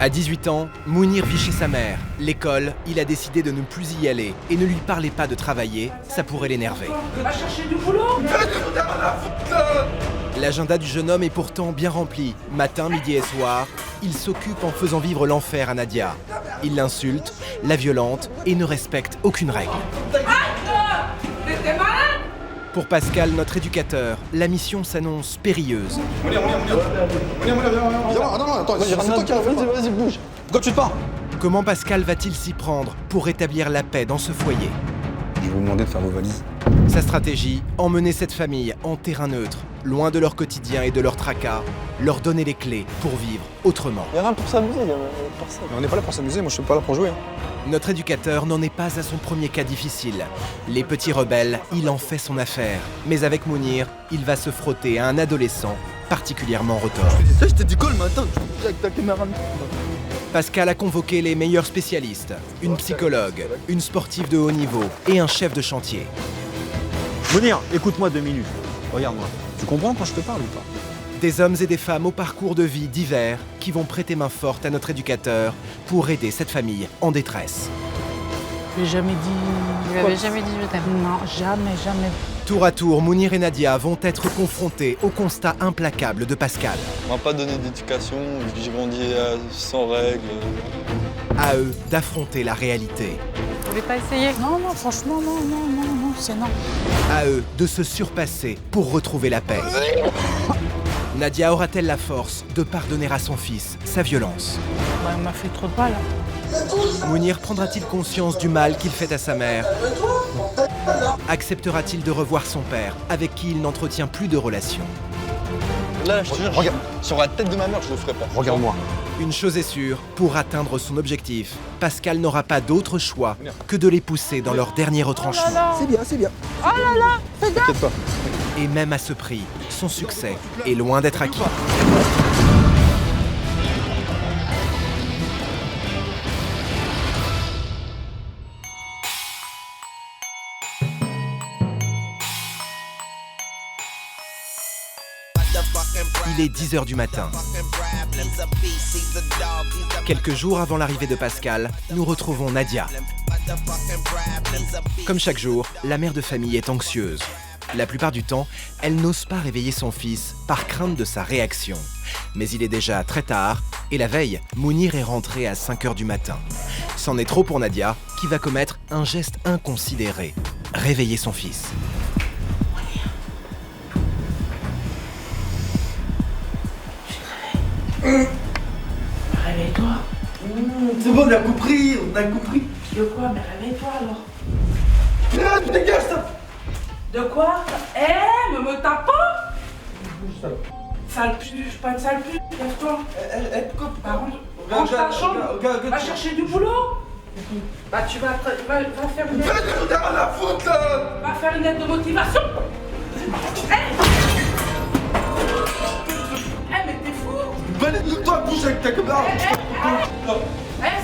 À 18 ans, Mounir vit chez sa mère. L'école, il a décidé de ne plus y aller et ne lui parlez pas de travailler, ça pourrait l'énerver. Va chercher du boulot. L'agenda du jeune homme est pourtant bien rempli. Matin, midi et soir, il s'occupe en faisant vivre l'enfer à Nadia. Il l'insulte, la violente et ne respecte aucune règle. T'es malade? Pour Pascal, notre éducateur, la mission s'annonce périlleuse. Mounir, non, attends, c'est toi qui as fait. Vas-y, bouge. Pourquoi tu te pars? Comment Pascal va-t-il s'y prendre pour rétablir la paix dans ce foyer? Je vais vous demander de faire vos valises. Sa stratégie, emmener cette famille en terrain neutre, loin de leur quotidien et de leur tracas, leur donner les clés pour vivre autrement. Il y a rien pour s'amuser, il y a personne. Mais on n'est pas là pour s'amuser, moi je suis pas là pour jouer. Notre éducateur n'en est pas à son premier cas difficile. Les petits rebelles, il en fait son affaire. Mais avec Mounir, il va se frotter à un adolescent particulièrement retors. Je t'ai dit quoi le matin? Avec ta caméra. Pascal a convoqué les meilleurs spécialistes, une psychologue, une sportive de haut niveau et un chef de chantier. Mounir, écoute-moi 2 minutes. Regarde-moi. Tu comprends quand je te parle ou pas? Des hommes et des femmes au parcours de vie divers qui vont prêter main forte à notre éducateur pour aider cette famille en détresse. Je l'ai jamais dit. Vous l'avez jamais dit je t'aime? Non, jamais. Tour à tour, Mounir et Nadia vont être confrontés au constat implacable de Pascal. On m'a pas donné d'éducation, j'ai grandi sans règles. À eux d'affronter la réalité. Vous voulez pas essayer? Non, franchement, non, c'est non. À eux de se surpasser pour retrouver la paix. Nadia aura-t-elle la force de pardonner à son fils sa violence? Bah, il m'a fait trop de mal. Mounir prendra-t-il conscience du mal qu'il fait à sa mère? Acceptera-t-il de revoir son père, avec qui il n'entretient plus de relation? Là, je te jure, Regarde. sur la tête de ma mère, je le ferai pas. Regarde-moi. Une chose est sûre, pour atteindre son objectif, Pascal n'aura pas d'autre choix que de les pousser dans leur dernier retranchement. C'est bien. T'inquiète pas. Et même à ce prix, son succès est loin d'être acquis. Il est 10h du matin. Quelques jours avant l'arrivée de Pascal, nous retrouvons Nadia. Comme chaque jour, la mère de famille est anxieuse. La plupart du temps, elle n'ose pas réveiller son fils par crainte de sa réaction. Mais il est déjà très tard et la veille, Mounir est rentré à 5h du matin. C'en est trop pour Nadia, qui va commettre un geste inconsidéré, réveiller son fils. Réveille-toi. C'est bon, on a compris. De quoi? Mais réveille-toi alors. Dégage ça. De quoi? Me tape pas. Sale puce, pas de sale puce, lève-toi. Par contre, range ta chambre, va chercher du boulot. Bah tu vas faire une lettre. Va faire une lettre de motivation. Mais t'es fou. Toi, bouge avec ta caméra.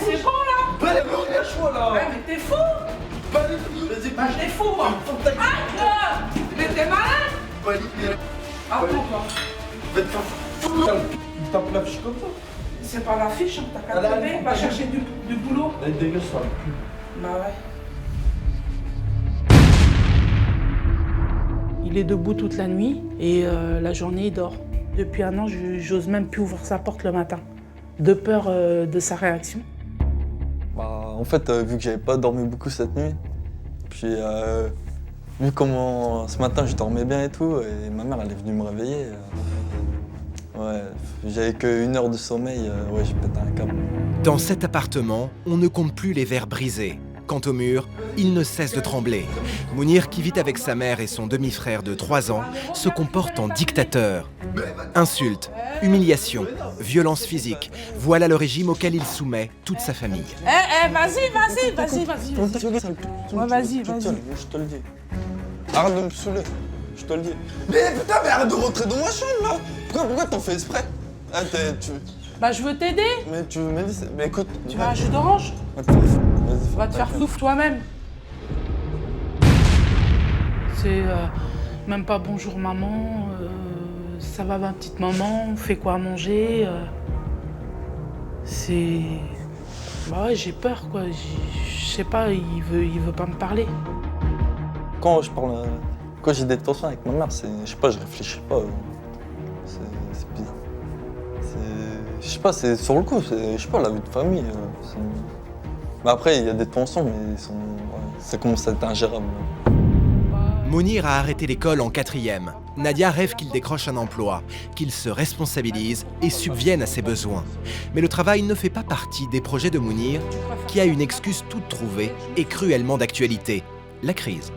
C'est bon là. Lâche-moi là. Mais t'es fou. Vas-y, Bah je l'ai fou moi. Mais t'es malade. Attends toi. Va te faire foutre. Il tape la fiche comme ça. C'est pas la fiche, hein. T'as qu'à te lever, va chercher du boulot. Allez, dégage ça. Bah ouais. Il est debout toute la nuit et la journée il dort. Depuis 1 an, j'ose même plus ouvrir sa porte le matin, de peur de sa réaction. Bah, en fait, vu que j'avais pas dormi beaucoup cette nuit, puis vu comment ce matin je dormais bien et tout, et ma mère elle est venue me réveiller. Ouais, j'avais que 1 heure de sommeil, ouais, j'ai pété un câble. Dans cet appartement, on ne compte plus les verres brisés. Quant au mur, il ne cesse de trembler. Mounir, qui vit avec sa mère et son demi-frère de 3 ans, se comporte en dictateur. Insultes, humiliations, violences physiques, voilà le régime auquel il soumet toute sa famille. Vas-y. Ouais, vas-y. Je te le dis. Arrête de me saouler, je te le dis. Mais putain, mais arrête de rentrer dans ma chambre là. Pourquoi t'en fais exprès? Bah je veux t'aider. Mais tu me dis, mais écoute. Tu veux un jus d'orange? Vas-y, Va te faire floufe toi-même. C'est même pas bonjour maman, ça va ma petite maman, on fait quoi à manger C'est... Bah ouais, j'ai peur, quoi. Je sais pas, il veut pas me parler. Quand je parle, quand j'ai des tensions avec ma mère, c'est, je sais pas, je réfléchis pas. C'est bizarre. Je sais pas, c'est sur le coup, je sais pas, la vie de famille. Mais après, il y a des tensions, mais ça commence à être ingérable. Mounir a arrêté l'école en 4e. Nadia rêve qu'il décroche un emploi, qu'il se responsabilise et subvienne à ses besoins. Mais le travail ne fait pas partie des projets de Mounir, qui a une excuse toute trouvée et cruellement d'actualité, la crise.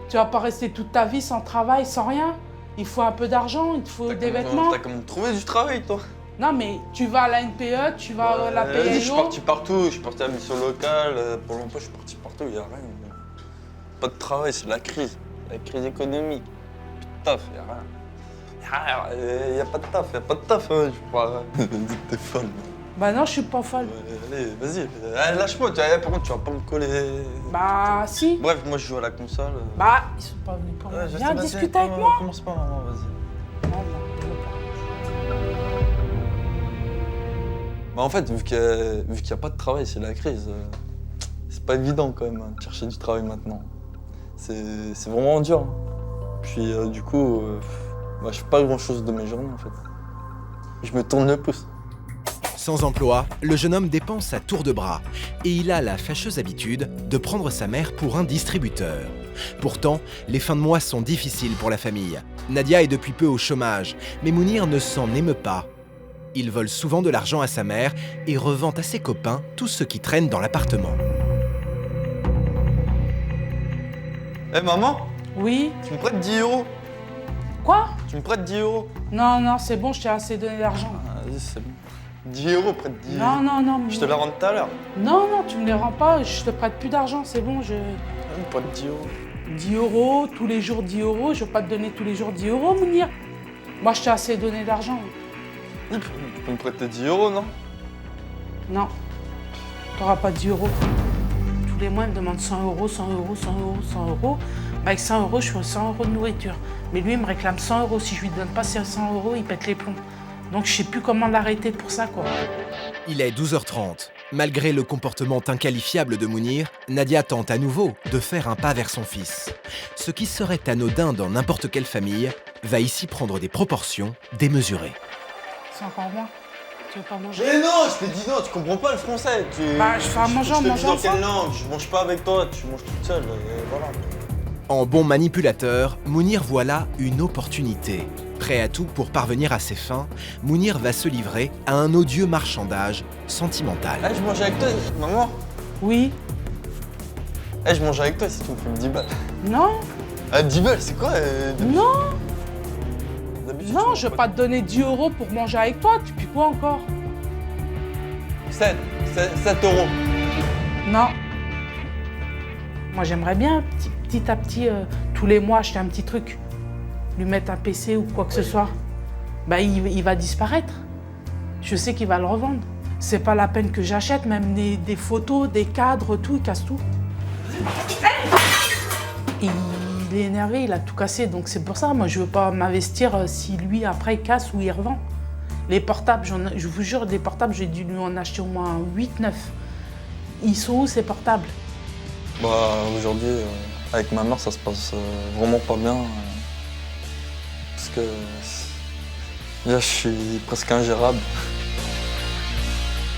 Tu vas pas rester toute ta vie sans travail, sans rien. Il faut un peu d'argent, il te faut des vêtements. T'as quand même trouvé du travail, toi. Non mais tu vas à la NPE, tu vas à la PNO. Je suis parti partout, je suis parti à la mission locale, pour l'emploi, je suis parti partout, il n'y a rien. Pas de travail, c'est la crise économique. Plus de taf, il n'y a rien. Il n'y a pas de taf, hein, je crois. Dis que t'es folle. Bah non, je suis pas folle. Allez, vas-y, lâche-moi, par contre, tu vas pas me coller. Bah si. Bref, moi je joue à la console. Bah, ils sont pas venus pour moi. Viens discuter avec moi. Commence pas, maman, vas-y. Non, non, je veux pas. Bah en fait, vu qu'il n'y a pas de travail, c'est la crise. C'est pas évident quand même de chercher du travail maintenant. C'est vraiment dur. Hein. Puis du coup, je fais pas grand chose de mes journées en fait. Je me tourne le pouce. Sans emploi, le jeune homme dépense à tour de bras et il a la fâcheuse habitude de prendre sa mère pour un distributeur. Pourtant, les fins de mois sont difficiles pour la famille. Nadia est depuis peu au chômage, mais Mounir ne s'en émeut pas. Il vole souvent de l'argent à sa mère et revend à ses copains tout ce qui traîne dans l'appartement. Hé maman, Oui. tu me prêtes 10 €? Quoi? Tu me prêtes 10 €? Non, non, c'est bon, je t'ai assez donné d'argent. Ah, vas-y, c'est bon. 10 € prête 10 €. Non, non, non. Je te la rends tout à l'heure. Non, non, tu me les rends pas, je te prête plus d'argent, c'est bon, Tu me prêtes 10 €. 10 €, tous les jours 10 €, je vais pas te donner tous les jours 10 €, Mounir. Moi, je t'ai assez donné d'argent. Tu peux me prêter 10 € non? Non, t'auras pas 10 €. Tous les mois, il me demande 100 €, 100 €, 100 €, 100 €. Avec 100 €, je fais 100 € de nourriture. Mais lui, il me réclame 100 €. Si je lui donne pas ces 100 €, il pète les plombs. Donc, je sais plus comment l'arrêter pour ça, quoi. Il est 12h30. Malgré le comportement inqualifiable de Mounir, Nadia tente à nouveau de faire un pas vers son fils. Ce qui serait anodin dans n'importe quelle famille va ici prendre des proportions démesurées. C'est encore moi. Tu veux pas manger? Mais non, je t'ai dit non, tu comprends pas le français. Bah, je fais à manger, on mange dans ensemble. quelle langue? Je mange pas avec toi, tu manges toute seule, voilà. En bon manipulateur, Mounir voit là une opportunité. Prêt à tout pour parvenir à ses fins, Mounir va se livrer à un odieux marchandage sentimental. Eh, je mange avec toi, maman. Oui. Eh, je mange avec toi si tu me fais 10 balles. Non. 10 balles, c'est quoi Non. D'habitude, Non, tu je vais manges pas te donner 10 € pour manger avec toi. Tu puis quoi encore? 7 €. Non. Moi, j'aimerais bien, petit à petit, tous les mois, acheter un petit truc. Lui mettre un PC ou quoi que ce soit. Bah, il va disparaître. Je sais qu'il va le revendre. C'est pas la peine que j'achète, même des photos, des cadres, tout, il casse tout. Il est énervé, il a tout cassé, donc c'est pour ça, moi, je veux pas m'investir si lui, après, il casse ou il revend. Les portables, je vous jure, des portables, j'ai dû lui en acheter au moins 8-9. Ils sont où, ces portables? Bah, aujourd'hui, avec ma mère, ça se passe vraiment pas bien. Parce que là, je suis presque ingérable.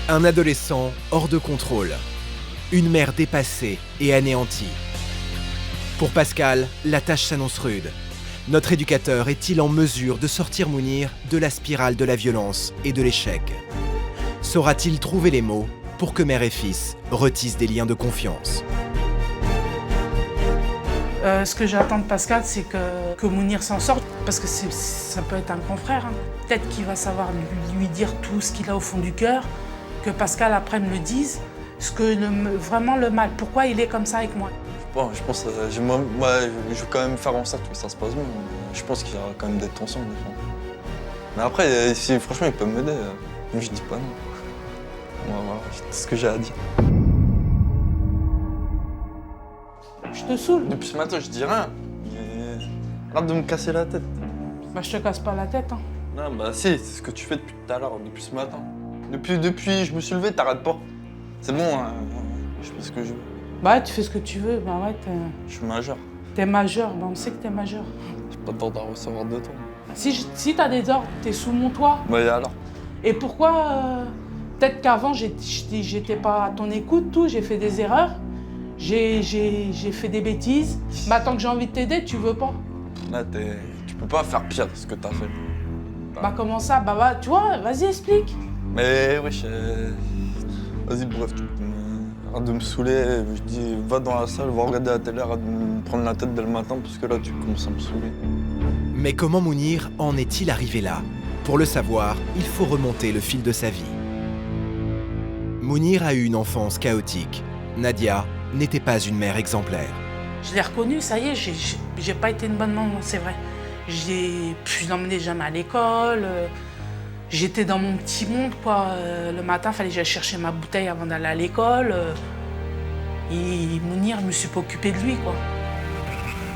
Un adolescent hors de contrôle. Une mère dépassée et anéantie. Pour Pascal, la tâche s'annonce rude. Notre éducateur est-il en mesure de sortir Mounir de la spirale de la violence et de l'échec? Saura-t-il trouver les mots pour que mère et fils retissent des liens de confiance? Ce que j'attends de Pascal, c'est que Mounir s'en sorte, parce que ça peut être un grand frère. Hein. Peut-être qu'il va savoir lui dire tout ce qu'il a au fond du cœur, que Pascal après me le dise, vraiment le mal, pourquoi il est comme ça avec moi. Bon, je pense moi, je veux quand même faire en sorte que ça se passe bien. Je pense qu'il y aura quand même des tensions des fois. Mais après, si franchement il peut m'aider, je dis pas non. Voilà, c'est ce que j'ai à dire. Je te saoule. Depuis ce matin, je dis rien. Mais arrête de me casser la tête. Bah, je te casse pas la tête. Hein. Non, bah si, c'est ce que tu fais depuis tout à l'heure, depuis ce matin. Depuis, je me suis levé, t'arrêtes pas. C'est bon, hein, je fais ce que je veux. Bah, tu fais ce que tu veux. Bah ouais, Je suis majeur. t'es majeur. Bah, on sait que t'es majeur. J'ai pas d'ordre à recevoir de toi. Si t'as des ordres, t'es sous mon toit. Bah et alors? Et pourquoi peut-être qu'avant, j'étais pas à ton écoute, tout. J'ai fait des erreurs. J'ai fait des bêtises. Maintenant que j'ai envie de t'aider, tu veux pas. Là, tu peux pas faire pire de ce que t'as fait. Bah comment ça? Bah tu vois, vas-y, explique. Mais wesh, vas-y, bref, arrête de me saouler. Je dis, va dans la salle, va regarder la télé, arrête de me prendre la tête dès le matin, parce que là, tu commences à me saouler. Mais comment Mounir en est-il arrivé là? Pour le savoir, il faut remonter le fil de sa vie. Mounir a eu une enfance chaotique. Nadia n'était pas une mère exemplaire. Je l'ai reconnu, ça y est, j'ai pas été une bonne maman, c'est vrai. Je l'emmenais jamais à l'école. J'étais dans mon petit monde, quoi. Le matin, il fallait que j'aille chercher ma bouteille avant d'aller à l'école. Et Mounir, je me suis pas occupée de lui, quoi.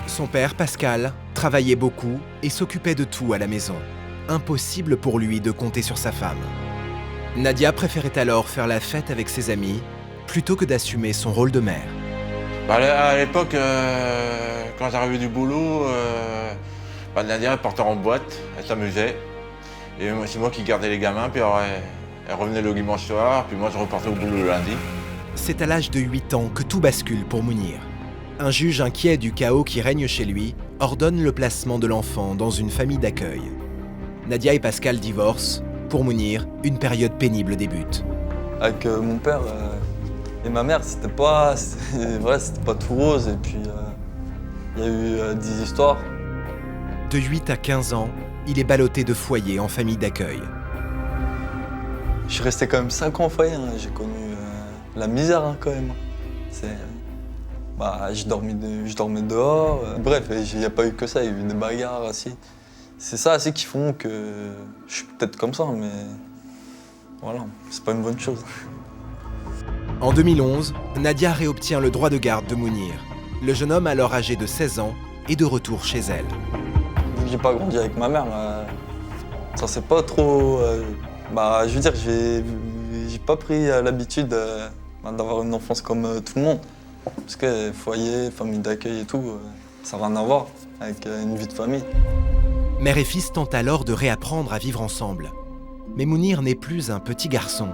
Son père, Pascal, travaillait beaucoup et s'occupait de tout à la maison. Impossible pour lui de compter sur sa femme. Nadia préférait alors faire la fête avec ses amis plutôt que d'assumer son rôle de mère. À l'époque, quand j'arrivais du boulot, Nadia partait en boîte, elle s'amusait. Et c'est moi qui gardais les gamins, puis alors, elle revenait le dimanche soir, puis moi je repartais au boulot le lundi. C'est à l'âge de 8 ans que tout bascule pour Mounir. Un juge inquiet du chaos qui règne chez lui ordonne le placement de l'enfant dans une famille d'accueil. Nadia et Pascal divorcent. Pour Mounir, une période pénible débute. Avec mon père et ma mère, c'était pas tout rose. Et puis, il y a eu 10 histoires. De 8 à 15 ans, il est ballotté de foyer en famille d'accueil. Je suis resté quand même 5 ans au foyer. J'ai connu la misère quand même. Je dormais dehors. Bref, il n'y a pas eu que ça, il y a eu des bagarres aussi. C'est ça aussi qui font que je suis peut-être comme ça, mais voilà, c'est pas une bonne chose. En 2011, Nadia réobtient le droit de garde de Mounir. Le jeune homme, alors âgé de 16 ans, est de retour chez elle. J'ai pas grandi avec ma mère, ça c'est pas trop... je veux dire, j'ai pas pris l'habitude d'avoir une enfance comme tout le monde. Parce que foyer, famille d'accueil et tout, ça n'a rien à voir avec une vie de famille. Mère et fils tentent alors de réapprendre à vivre ensemble. Mais Mounir n'est plus un petit garçon.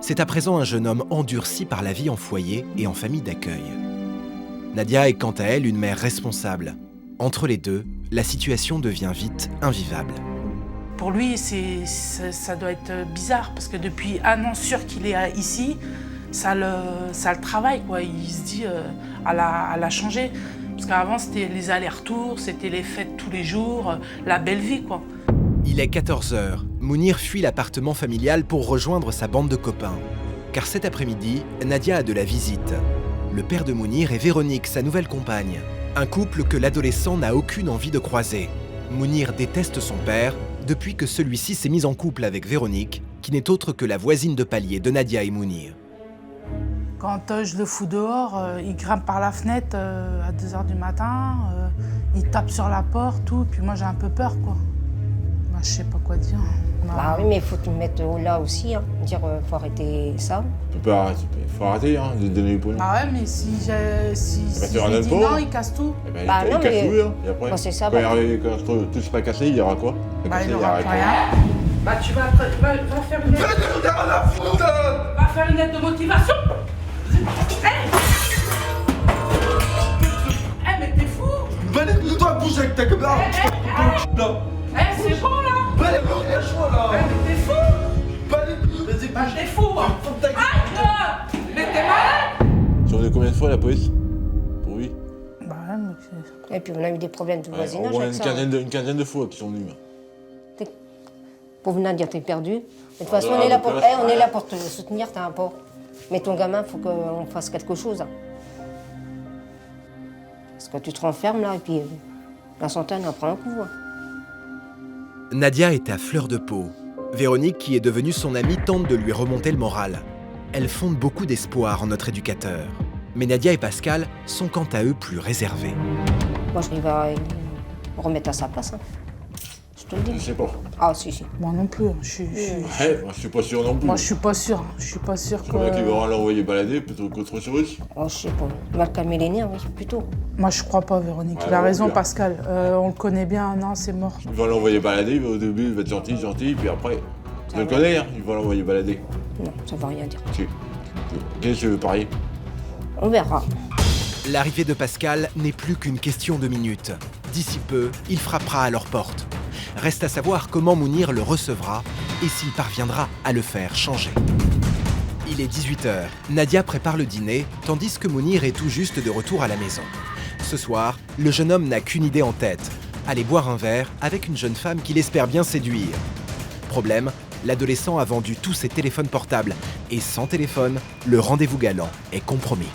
C'est à présent un jeune homme endurci par la vie en foyer et en famille d'accueil. Nadia est quant à elle une mère responsable. Entre les deux, la situation devient vite invivable. Pour lui, ça doit être bizarre, parce que depuis un an sûr qu'il est ici, ça le travaille, quoi. Il se dit, elle a changé. Parce qu'avant, c'était les allers-retours, c'était les fêtes tous les jours, la belle vie, quoi. Il est 14h. Mounir fuit l'appartement familial pour rejoindre sa bande de copains. Car cet après-midi, Nadia a de la visite. Le père de Mounir et Véronique, sa nouvelle compagne. Un couple que l'adolescent n'a aucune envie de croiser. Mounir déteste son père depuis que celui-ci s'est mis en couple avec Véronique, qui n'est autre que la voisine de palier de Nadia et Mounir. Quand je le fous dehors, il grimpe par la fenêtre à 2h du matin, il tape sur la porte, tout, puis moi j'ai un peu peur, quoi. Je sais pas quoi dire. Bah oui, mais il faut te mettre là aussi, dire faut arrêter ça. Tu peux arrêter, faut arrêter de donner les poignets. Bah ouais, mais si je lui dis non, il casse tout. Il casse tout, et après, bah, c'est ça, quand tout sera cassé, il y aura quoi? Il n'aura plus rien. Bah tu vas faire une lettre. Va faire une lettre de motivation. Mais t'es fou! Toi, bouge avec ta caméra! C'est bon là! Mais t'es fou! T'es fou! Arrête! Mais t'es malade! Tu en as combien de fois la police? Pour lui? Bah Et puis on a eu des problèmes de voisinage au moins avec ça. une quinzaine de fois qui sont venus. Pour Nadia, t'es perdu. De toute façon, on est là pour te soutenir, t'as un port. Mais ton gamin, il faut qu'on fasse quelque chose. Parce que tu te renfermes là, et puis la santé, elle en prend un coup. Nadia est à fleur de peau. Véronique, qui est devenue son amie, tente de lui remonter le moral. Elle fonde beaucoup d'espoir en notre éducateur. Mais Nadia et Pascal sont quant à eux plus réservés. Moi, je vais remettre à sa place. te le Je dis. sais pas. Ah, si. Moi non plus. Ouais, moi, je suis pas sûr non plus. Moi, je suis pas sûr. Je suis pas sûr Je crois qu'il que. va l'envoyer balader plutôt qu'autre chose. Oh, je sais pas. Il va le calmer les nerfs, oui, plutôt. Moi, je crois pas, Véronique. Ouais, Il a bon, raison, bien. Pascal. On le connaît bien. Non, c'est mort. Il va l'envoyer balader, au début il va être gentil, puis après, tu le connais, hein, il va l'envoyer balader. Non, ça va rien dire. Si. Qu'est-ce que tu veux parier? On verra. L'arrivée de Pascal n'est plus qu'une question de minutes. D'ici peu, il frappera à leur porte. Reste à savoir comment Mounir le recevra et s'il parviendra à le faire changer. Il est 18h. Nadia prépare le dîner, tandis que Mounir est tout juste de retour à la maison. Ce soir, le jeune homme n'a qu'une idée en tête, aller boire un verre avec une jeune femme qu'il espère bien séduire. Problème, l'adolescent a vendu tous ses téléphones portables et sans téléphone, le rendez-vous galant est compromis.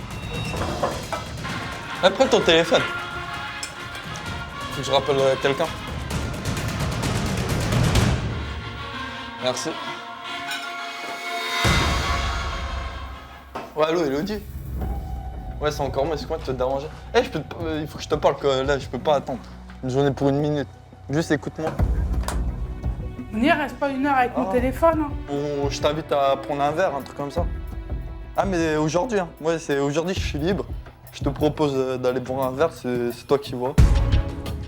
Prends ton téléphone. Faut que je rappelle quelqu'un. Merci. Ouais, allô, Elodie. Ouais, c'est encore moi, excuse-moi de te déranger. Il faut que je te parle, que là, je peux pas attendre. Une journée pour une minute. Juste écoute-moi. On n'y reste pas une heure avec mon téléphone. Hein. Je t'invite à prendre un verre, un truc comme ça. Ah, mais aujourd'hui, hein. Ouais, c'est aujourd'hui, je suis libre. Je te propose d'aller boire un verre, c'est toi qui vois.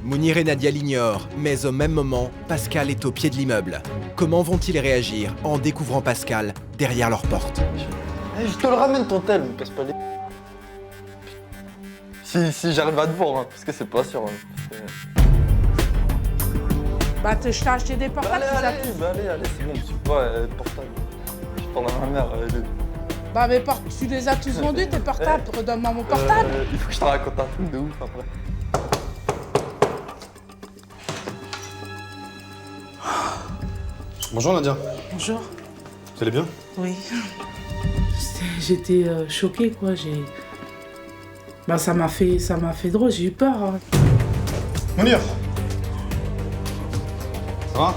Mounir et Nadia l'ignorent, mais au même moment, Pascal est au pied de l'immeuble. Comment vont-ils réagir en découvrant Pascal derrière leur porte? Je te le ramène ton tel, me casse pas les... Si j'arrive à te voir, hein, parce que c'est pas sûr. Hein, Bah, je t'ai acheté des portables. allez, c'est bon, c'est pas portable. Je parle à ma mère. Bah, mais tu les as tous vendus, tes portables. Redonne-moi mon portable. Il faut que je te raconte un truc de ouf après. Bonjour Nadia. Bonjour. Vous allez bien? Oui. J'étais choquée, quoi. Bah, ça m'a fait drôle, j'ai eu peur. Hein. Mounir. Ça va? Ouais.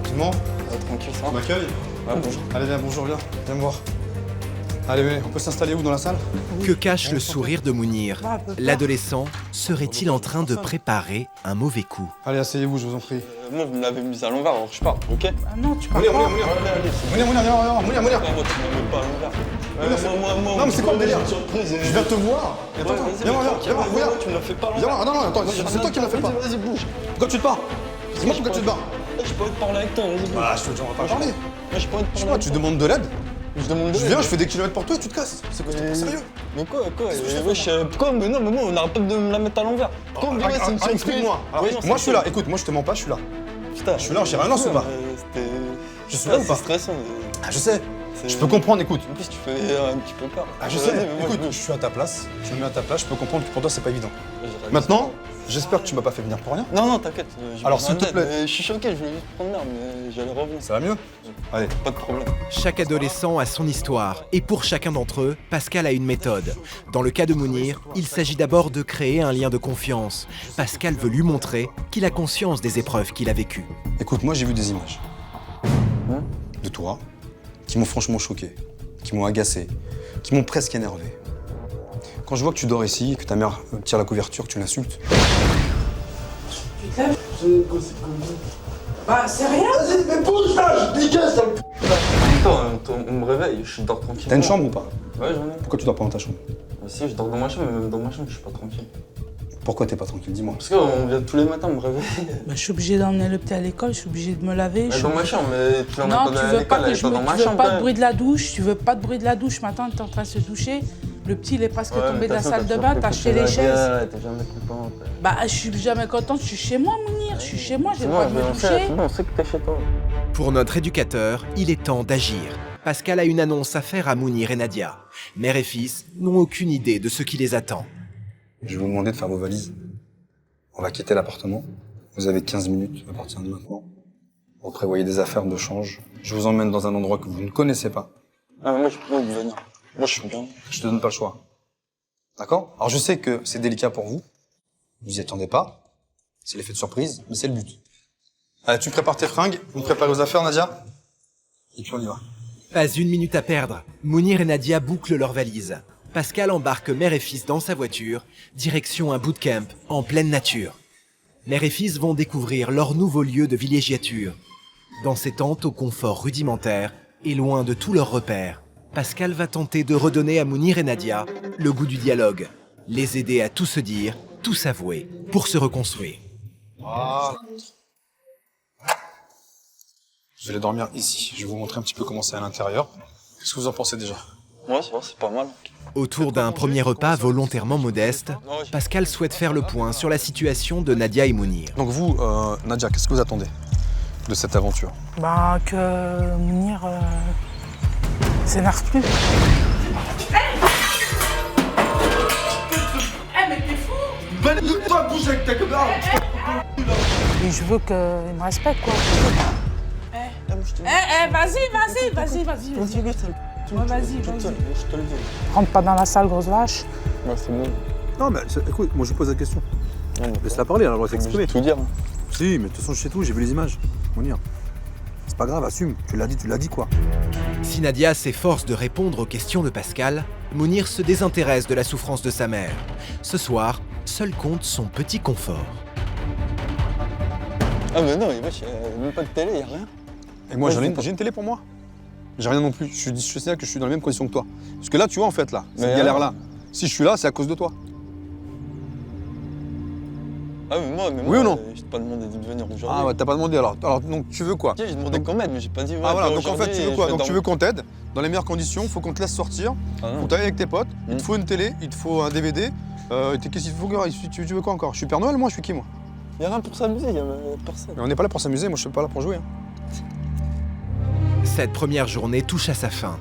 Tranquillement? Tranquille, ça On va? m'accueille? Ouais, bonjour. Allez, viens, bonjour, viens me voir. Allez, venez, on peut s'installer où dans la salle? Que cache le sourire de Mounir? L'adolescent serait-il en train de préparer un mauvais coup? Allez, asseyez-vous, je vous en prie. Moi, vous me l'avez mise à l'envers, alors je pars, ok? Ah non, tu parles Mounir, pas. Mounir, Allez, allez. Mounir, Mounir. Moi, tu me mets pas à l'envers. Non, mais c'est quoi le délire? Surprise. Je viens te voir. Attends, viens voir, regarde. Tu me l'as fait pas à Viens l'envers. voir, non, attends, c'est toi qui me l'as fait pas. Vas-y, bouge. Pourquoi tu te barres? Dis-moi pourquoi tu te barres. Je peux te parler avec toi, vas-y, bouge. Bah, on va pas parler. Moi, je peux te Je sais parler. pas, tu demandes de l'aide? Je demande Je viens, je fais des kilomètres pour toi et tu te casses. C'est quoi, c'est sérieux? Mais quoi Qu'est-ce que je fais, Wesh, pourquoi? Mais non, mais moi, on arrête pas de me la mettre à l'envers. Pourquoi on me dit, ouais, c'est une surprise? Explique-moi. Ouais, non, Moi, c'est je suis là. Écoute, moi, je te mens pas, je suis là. Putain, Je suis là, j'ai rien lancé ou pas? Je suis là ou pas? C'est stressant. Ah, je sais. Je peux comprendre, écoute. En plus, tu fais un petit peu peur. Ah, je sais. Écoute, je suis à ta place. Je me mets à ta place. Je peux comprendre que pour toi, c'est pas évident. Maintenant, j'espère que tu m'as pas fait venir pour rien. Non, t'inquiète. Alors, s'il te plaît. Je suis choqué, je voulais juste prendre l'air, mais j'allais revenir. Ça va mieux? Allez. Pas de problème. Chaque adolescent a son histoire, et pour chacun d'entre eux, Pascal a une méthode. Dans le cas de Mounir, il s'agit d'abord de créer un lien de confiance. Pascal veut lui montrer qu'il a conscience des épreuves qu'il a vécues. Écoute, moi, j'ai vu des images. De toi, qui m'ont franchement choqué, qui m'ont agacé, qui m'ont presque énervé. Quand je vois que tu dors ici, que ta mère tire la couverture, que tu l'insultes. Putain, bah, c'est rien. Vas-y, mais bouge là, je piquais ça. Attends, on me réveille, je dors tranquille. T'as une chambre ou pas? Ouais, j'en ai. Pourquoi tu dors pas dans ta chambre? Si, je dors dans ma chambre, mais même dans ma chambre, je suis pas tranquille. Pourquoi t'es pas tranquille? Dis-moi. Parce qu'on vient tous les matins me réveiller. Bah, je suis obligée d'emmener le petit à l'école, je suis obligée de me laver. Mais dans ma chambre, mais tu l'emmènes Non, pas tu à veux l'école, pas elle que est je pas me... dans ma tu veux chambre. pas de bruit de la douche, tu veux pas de bruit de la douche. Maintenant, t'es en train de se doucher. Le petit, il est presque tombé de la salle de bain, t'as acheté les chaises. T'es jamais contente. Bah, je suis jamais contente, je suis chez moi, Mounir. Je suis chez moi, j'ai C'est le bon, droit de me on doucher. sait que t'es chez toi. Pour notre éducateur, il est temps d'agir. Pascal a une annonce à faire à Mounir et Nadia. Mère et fils n'ont aucune idée de ce qui les attend. Je vais vous demander de faire vos valises. On va quitter l'appartement. Vous avez 15 minutes à partir de maintenant. Vous prévoyez des affaires de change. Je vous emmène dans un endroit que vous ne connaissez pas. Ah, mais moi, je peux pas venir. Moi, je suis bien. Je te donne pas le choix. D'accord? Alors je sais que c'est délicat pour vous. Vous y attendez pas. C'est l'effet de surprise, mais c'est le but. Allez, tu prépares tes fringues. Vous me préparez aux affaires, Nadia? Et puis on y va. Pas une minute à perdre. Mounir et Nadia bouclent leurs valises. Pascal embarque mère et fils dans sa voiture, direction un bootcamp en pleine nature. mère et fils vont découvrir leur nouveau lieu de villégiature. Dans ces tentes au confort rudimentaire et loin de tous leurs repères, Pascal va tenter de redonner à Mounir et Nadia le goût du dialogue, les aider à tout se dire, tout s'avouer, pour se reconstruire. Ah. Vous allez dormir ici. Je vais vous montrer un petit peu comment c'est à l'intérieur. Qu'est-ce que vous en pensez déjà? Ouais, ça va, c'est pas mal. Autour d'un premier repas volontairement modeste, Pascal souhaite faire le point sur la situation de Nadia et Mounir. Donc vous, Nadia, qu'est-ce que vous attendez de cette aventure? Bah, que Mounir s'énerve plus. Mais t'es fou! Toi, bouge avec ta caméra. Et je veux qu'il me respecte, quoi. Vas-y. Ouais, vas-y. Je te le dis. Rentre pas dans la salle, grosse vache. Ouais, c'est bon. Non, mais écoute, moi je pose la question. Laisse-la parler, elle a le droit de s'exprimer. Tout dire. Si, mais de toute façon, je sais tout, j'ai vu les images. Mounir. C'est pas grave, assume. Tu l'as dit quoi. Si Nadia s'efforce de répondre aux questions de Pascal, Mounir se désintéresse de la souffrance de sa mère. Ce soir, seul compte son petit confort. Ah mais non, il y a même pas de télé, y a rien. Et moi, j'ai une télé pour moi. J'ai rien non plus. Je sais que je suis dans la même condition que toi. Parce que là, tu vois, en fait, là, cette galère-là, si je suis là, c'est à cause de toi. Ah mais moi, oui ou non? Je t'ai pas demandé de venir aujourd'hui. Ah ouais, t'as pas demandé alors. Alors donc tu veux quoi? J'ai demandé qu'on m'aide, mais j'ai pas dit. Ouais, ah voilà, donc en fait tu veux quoi? Donc tu veux qu'on t'aide dans les meilleures conditions, faut qu'on te laisse sortir, faut t'aller avec tes potes, il te faut une télé, il te faut un DVD, qu'est-ce qu'il faut? Tu veux quoi encore? Je suis Père Noël, moi je suis qui moi? Y'a rien pour s'amuser, y'a personne. Mais on n'est pas là pour s'amuser, moi je suis pas là pour jouer. Hein. Cette première journée touche à sa fin.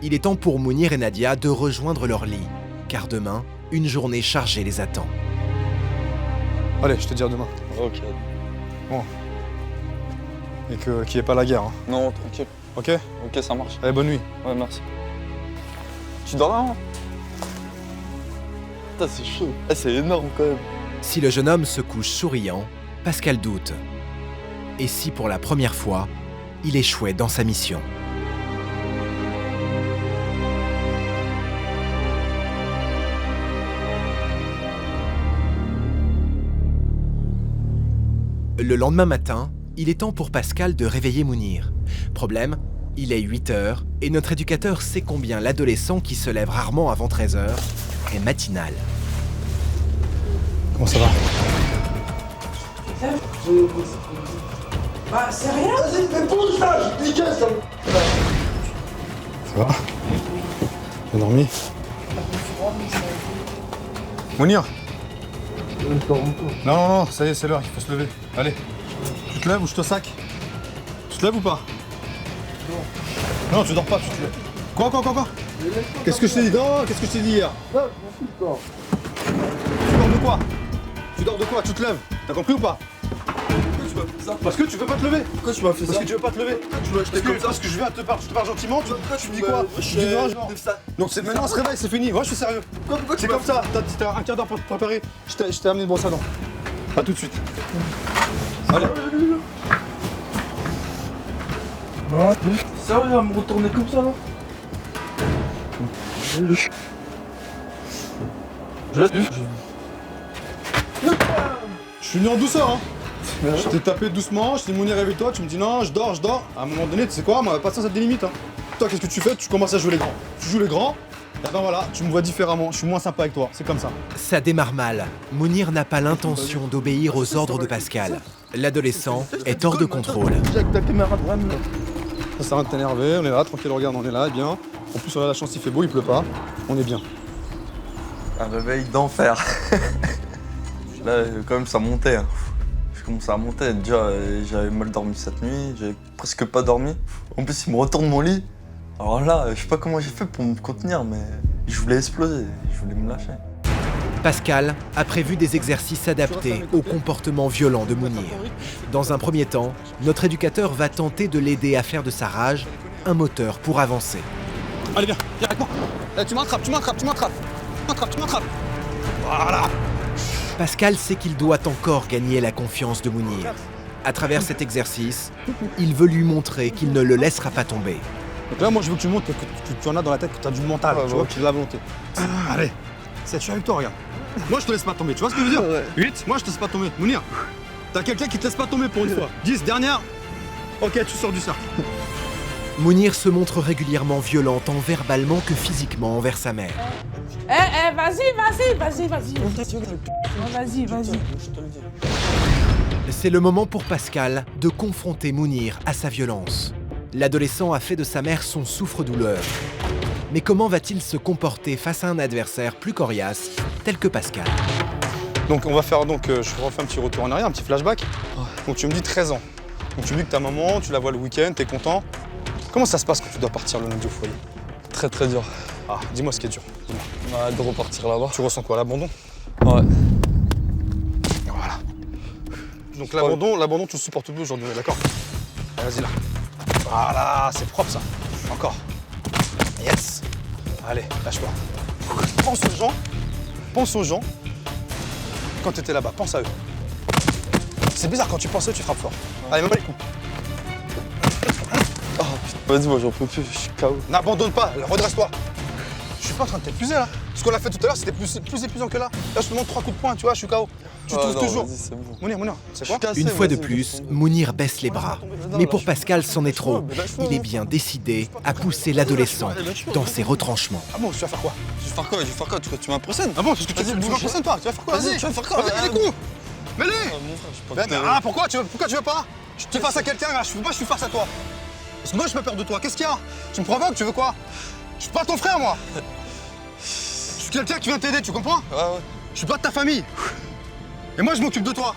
Il est temps pour Mounir et Nadia de rejoindre leur lit, car demain, une journée chargée les attend. Allez, je te dis à demain. Ok. Bon. Et qu'il n'y ait pas la guerre. Hein. Non, tranquille. Ok? Ok, ça marche. Allez, bonne nuit. Ouais, merci. Tu dors là, hein? Putain, c'est chaud. Ah, c'est énorme quand même. Si le jeune homme se couche souriant, Pascal doute. Et si pour la première fois, il échouait dans sa mission? Le lendemain matin, il est temps pour Pascal de réveiller Mounir. Problème, il est 8 h et notre éducateur sait combien l'adolescent qui se lève rarement avant 13 h est matinal. Comment ça va? Bah, c'est rien. Vas-y, mais bouge là, je niquais ça. Ça va? T'as dormi? Mounir? Non, ça y est, c'est l'heure, il faut se lever. Allez, tu te lèves ou je te sac? Tu te lèves ou pas? Non, tu dors pas, tu te lèves. Quoi? Qu'est-ce que je t'ai dit? Non, qu'est-ce que je t'ai dit hier? Non, je m'en fous, tu dors de quoi? Tu dors de quoi? Tu te lèves? T'as compris ou pas? Parce que tu veux pas te lever. Pourquoi tu m'as fait ça? Parce que tu veux pas te lever. Tu m'as acheté comme ça. Parce que je viens te parler, je te parle gentiment. Tu me dis quoi? Je dis non, genre. Donc c'est maintenant, on se réveille, c'est fini. Moi, je suis sérieux. C'est comme ça. T'as un quart d'heure pour te préparer. Je t'ai amené une brosse à dents. A tout de suite. Allez. Sérieux, elle va me retourner comme ça là? Je suis venu en douceur, hein. Je t'ai tapé doucement, je t'ai Mounir réveille-toi, tu me dis non, je dors. À un moment donné, tu sais quoi, moi, patience, ça te délimite. Hein. Toi, qu'est-ce que tu fais? Tu commences à jouer les grands. Tu joues les grands, et ben voilà, tu me vois différemment, je suis moins sympa avec toi, c'est comme ça. Ça démarre mal. Mounir n'a pas l'intention d'obéir aux ordres de Pascal. L'adolescent est hors de contrôle. Ça sert à rien de t'énerver, on est là, tranquille, regarde, on est là, bien. En plus, on a la chance, il fait beau, il pleut pas, on est bien. Un réveil d'enfer. Là, quand même, ça montait. Hein. Je commençais à monter. Déjà, j'avais mal dormi cette nuit, j'avais presque pas dormi. En plus, il me retourne mon lit. Alors là, je sais pas comment j'ai fait pour me contenir, mais je voulais exploser, je voulais me lâcher. Pascal a prévu des exercices adaptés au comportement violent de Mounir. Dans un premier temps, notre éducateur va tenter de l'aider à faire de sa rage un moteur pour avancer. Allez, viens avec moi. Là, tu m'attrapes. Voilà. Pascal sait qu'il doit encore gagner la confiance de Mounir. À travers cet exercice, il veut lui montrer qu'il ne le laissera pas tomber. Donc là, moi, je veux que tu montres que tu en as dans la tête, que tu as du mental, tu vois, que tu as de la volonté. Allez, je suis avec toi, regarde. Moi, je te laisse pas tomber, tu vois ce que je veux dire? 8, moi, je te laisse pas tomber. Mounir, T'as quelqu'un qui te laisse pas tomber pour une fois. 10, dernière. Ok, tu sors du cercle. Mounir se montre régulièrement violent tant verbalement que physiquement envers sa mère. Vas-y. C'est le moment pour Pascal de confronter Mounir à sa violence. L'adolescent a fait de sa mère son souffre-douleur. Mais comment va-t-il se comporter face à un adversaire plus coriace, tel que Pascal? Donc on va faire, je refais un petit retour en arrière, un petit flashback. Donc tu me dis 13 ans. Donc tu me dis que ta maman, tu la vois le week-end, t'es content. Comment ça se passe quand tu dois partir le lundi au foyer? Très très dur. Ah, dis-moi ce qui est dur. Dis-moi. Ouais, de repartir là-bas. Tu ressens quoi, l'abandon? Ouais. Voilà. Donc l'abandon, tu le supportes plus aujourd'hui, d'accord? Allez, vas-y là. Voilà, c'est propre ça. Encore. Yes. Allez, lâche-toi. Pense aux gens. Quand t'étais là-bas, pense à eux. C'est bizarre, quand tu penses à eux, tu frappes fort. Allez, même les coups. Oh putain, vas-y, moi j'en peux plus, je suis KO. N'abandonne pas, redresse-toi. Je suis pas en train de t'épuiser là. Ce qu'on a fait tout à l'heure, c'était plus épuisant que là. Là, je te montre 3 coups de poing, tu vois, je suis KO. Tu trouves toujours. C'est bon. Mounir, c'est quoi? Une fois de plus, Mounir baisse les bras. Mais pour Pascal, c'en est trop. Il est bien décidé à pousser l'adolescent dans ses retranchements. Ah bon, tu vas faire quoi? Je vais faire quoi? Tu m'impressionnes? Ah bon, tu m'impressionnes pas? Tu vas faire quoi? Vas-y, tu vas faire quoi? Vas-y, les coups. Mets-les. Mon frère, je suis pas Pourquoi tu veux pas? Je te face à quelqu'un là, je veux pas que je suis face à toi. Parce que moi, j'ai pas peur de toi. Qu'est-ce qu'il y a? Tu me provoques, tu veux quoi? Je suis pas ton frère, moi. Je suis quelqu'un qui vient t'aider, tu comprends? Ouais. Je suis pas de ta famille. Et moi, je m'occupe de toi.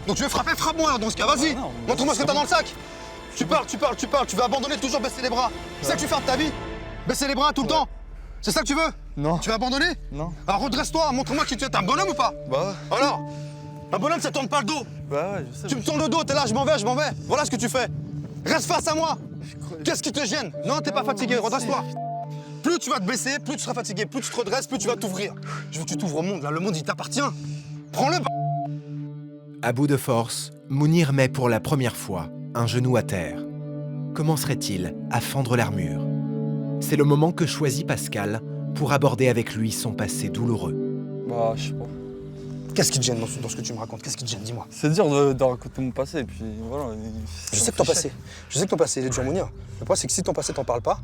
Donc tu veux frapper, frappe-moi alors dans ce cas, vas-y. Montre-moi ce que t'as dans le sac. Tu parles, tu veux abandonner, toujours baisser les bras. C'est ça que tu veux faire de ta vie? Baisser les bras tout le temps? C'est ça que tu veux? Non. Tu veux abandonner? Non. Alors redresse-toi, montre-moi qui tu es. T'es un bonhomme ou pas? Bah ouais. Alors, un bonhomme, ça tourne pas le dos. Bah ouais, je sais. Tu me tournes le dos, t'es là, je m'en vais. Voilà ce que tu fais. Reste face à moi. Qu'est-ce qui te gêne? Non, t'es pas fatigué, redresse-toi. Plus tu vas te baisser, plus tu seras fatigué, plus tu te redresses, plus tu vas t'ouvrir. Je veux que tu t'ouvres au monde, là, le monde il t'appartient. Prends-le. À bout de force, Mounir met pour la première fois un genou à terre. Commencerait-il à fendre l'armure? C'est le moment que choisit Pascal pour aborder avec lui son passé douloureux. Bah, je sais pas. Qu'est-ce qui te gêne dans ce que tu me racontes? Qu'est-ce qui te gêne? Dis-moi. C'est dur de raconter mon passé, et puis voilà. Je sais que ton passé, il est dur, Mounir. Le problème, c'est que si ton passé, t'en parles pas,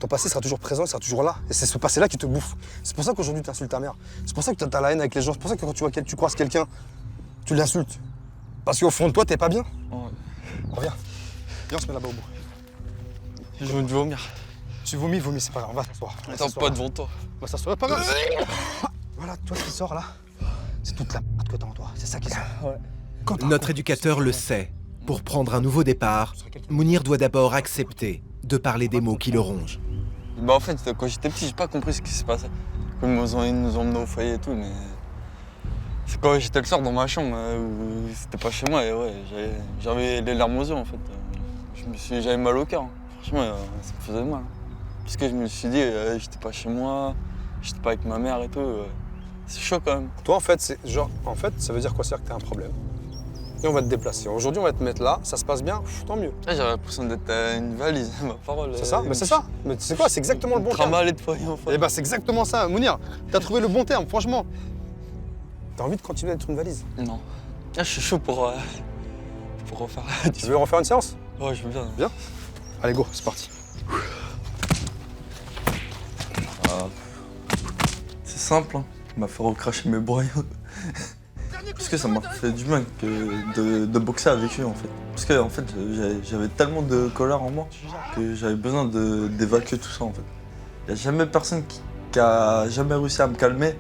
ton passé sera toujours présent, il sera toujours là. Et c'est ce passé-là qui te bouffe. C'est pour ça qu'aujourd'hui, tu insultes ta mère. C'est pour ça que tu as la haine avec les gens. C'est pour ça que quand tu croises quelqu'un, tu l'insultes. Parce qu'au fond de toi, t'es pas bien. Ouais. Reviens. Viens, on se met là-bas au bout. Je veux vomir. Tu vomis, c'est pas grave. On va s'asseoir. Attends, pas devant toi. On va s'asseoir, pas grave. Voilà, toi, ce qui sort là, c'est toute la merde que t'as en toi. C'est ça qui sort. Ouais. Notre éducateur le sait. Pour prendre un nouveau départ, Mounir doit d'abord accepter de parler des mots qui le rongent. Bah en fait, quand j'étais petit, j'ai pas compris ce qui se passait. Ils nous ont emmenés au foyer et tout, mais... C'est quand j'étais le soir dans ma chambre, où c'était pas chez moi, et ouais, j'avais les larmes aux yeux en fait. J'avais mal au cœur, franchement, ça me faisait mal. Parce que je me suis dit, j'étais pas chez moi, j'étais pas avec ma mère et tout. C'est chaud quand même. Toi, en fait, ça veut dire quoi? C'est-à-dire que t'as un problème. Et on va te déplacer. Aujourd'hui, on va te mettre là, ça se passe bien, tant mieux. Là, j'avais l'impression d'être une valise, ma parole. C'est ça? Mais c'est ça. Mais c'est quoi? C'est exactement le bon terme. Trimballer de foyer en fait. Eh ben, c'est exactement ça, Mounir. T'as trouvé le bon terme, franchement. T'as envie de continuer à être une valise? Non. Là, je suis chaud pour refaire. Tu veux refaire une séance? Ouais, je veux bien. Bien? Allez, go, c'est parti. C'est simple, hein. Il m'a fait recracher mes broyaux. Parce que ça m'a fait du bien de boxer avec eux en fait. Parce que en fait, j'avais tellement de colère en moi que j'avais besoin d'évacuer tout ça en fait. Il n'y a jamais personne qui a jamais réussi à me calmer.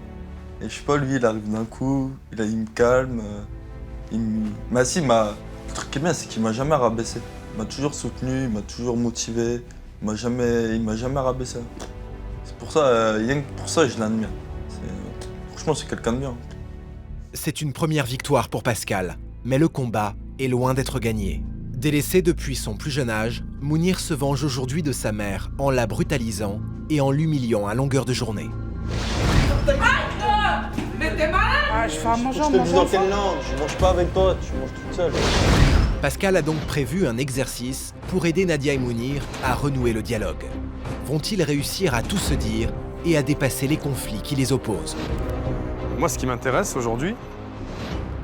Et je sais pas, lui il arrive d'un coup, il me calme. Mais si, le truc qui est bien, c'est qu'il m'a jamais rabaissé. Il m'a toujours soutenu, il m'a toujours motivé. Il m'a jamais rabaissé. C'est pour ça, rien que pour ça, je l'admire. Franchement, c'est quelqu'un de bien. C'est une première victoire pour Pascal, mais le combat est loin d'être gagné. Délaissé depuis son plus jeune âge, Mounir se venge aujourd'hui de sa mère en la brutalisant et en l'humiliant à longueur de journée. Mais t'es malade! Je fais à manger à Je te mon dis dans enfant. quelle langue? Je mange pas avec toi, tu manges toute seule. Pascal a donc prévu un exercice pour aider Nadia et Mounir à renouer le dialogue. Vont-ils réussir à tout se dire et à dépasser les conflits qui les opposent? Moi, ce qui m'intéresse aujourd'hui,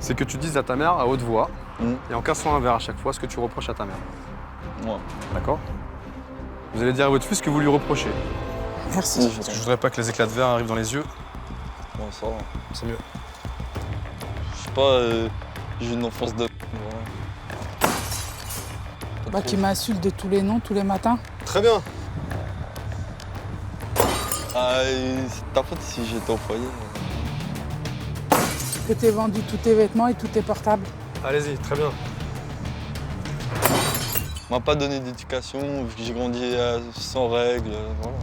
c'est que tu dises à ta mère à haute voix, Mm. et en cassant un verre à chaque fois, ce que tu reproches à ta mère. Ouais. D'accord? Vous allez dire à votre fils ce que vous lui reprochez. Merci. Parce que je voudrais pas que les éclats de verre arrivent dans les yeux. Bon, ça va. C'est mieux. Je sais pas, j'ai une enfance de... Voilà. Pas Bah, trop. qui m'insulte de tous les noms, tous les matins. Très bien. Ah, et c'est ta faute si j'étais au foyer. Que t'aies vendu tous tes vêtements et tous tes portables. Allez-y, très bien. On m'a pas donné d'éducation, vu que j'ai grandi sans règles, voilà.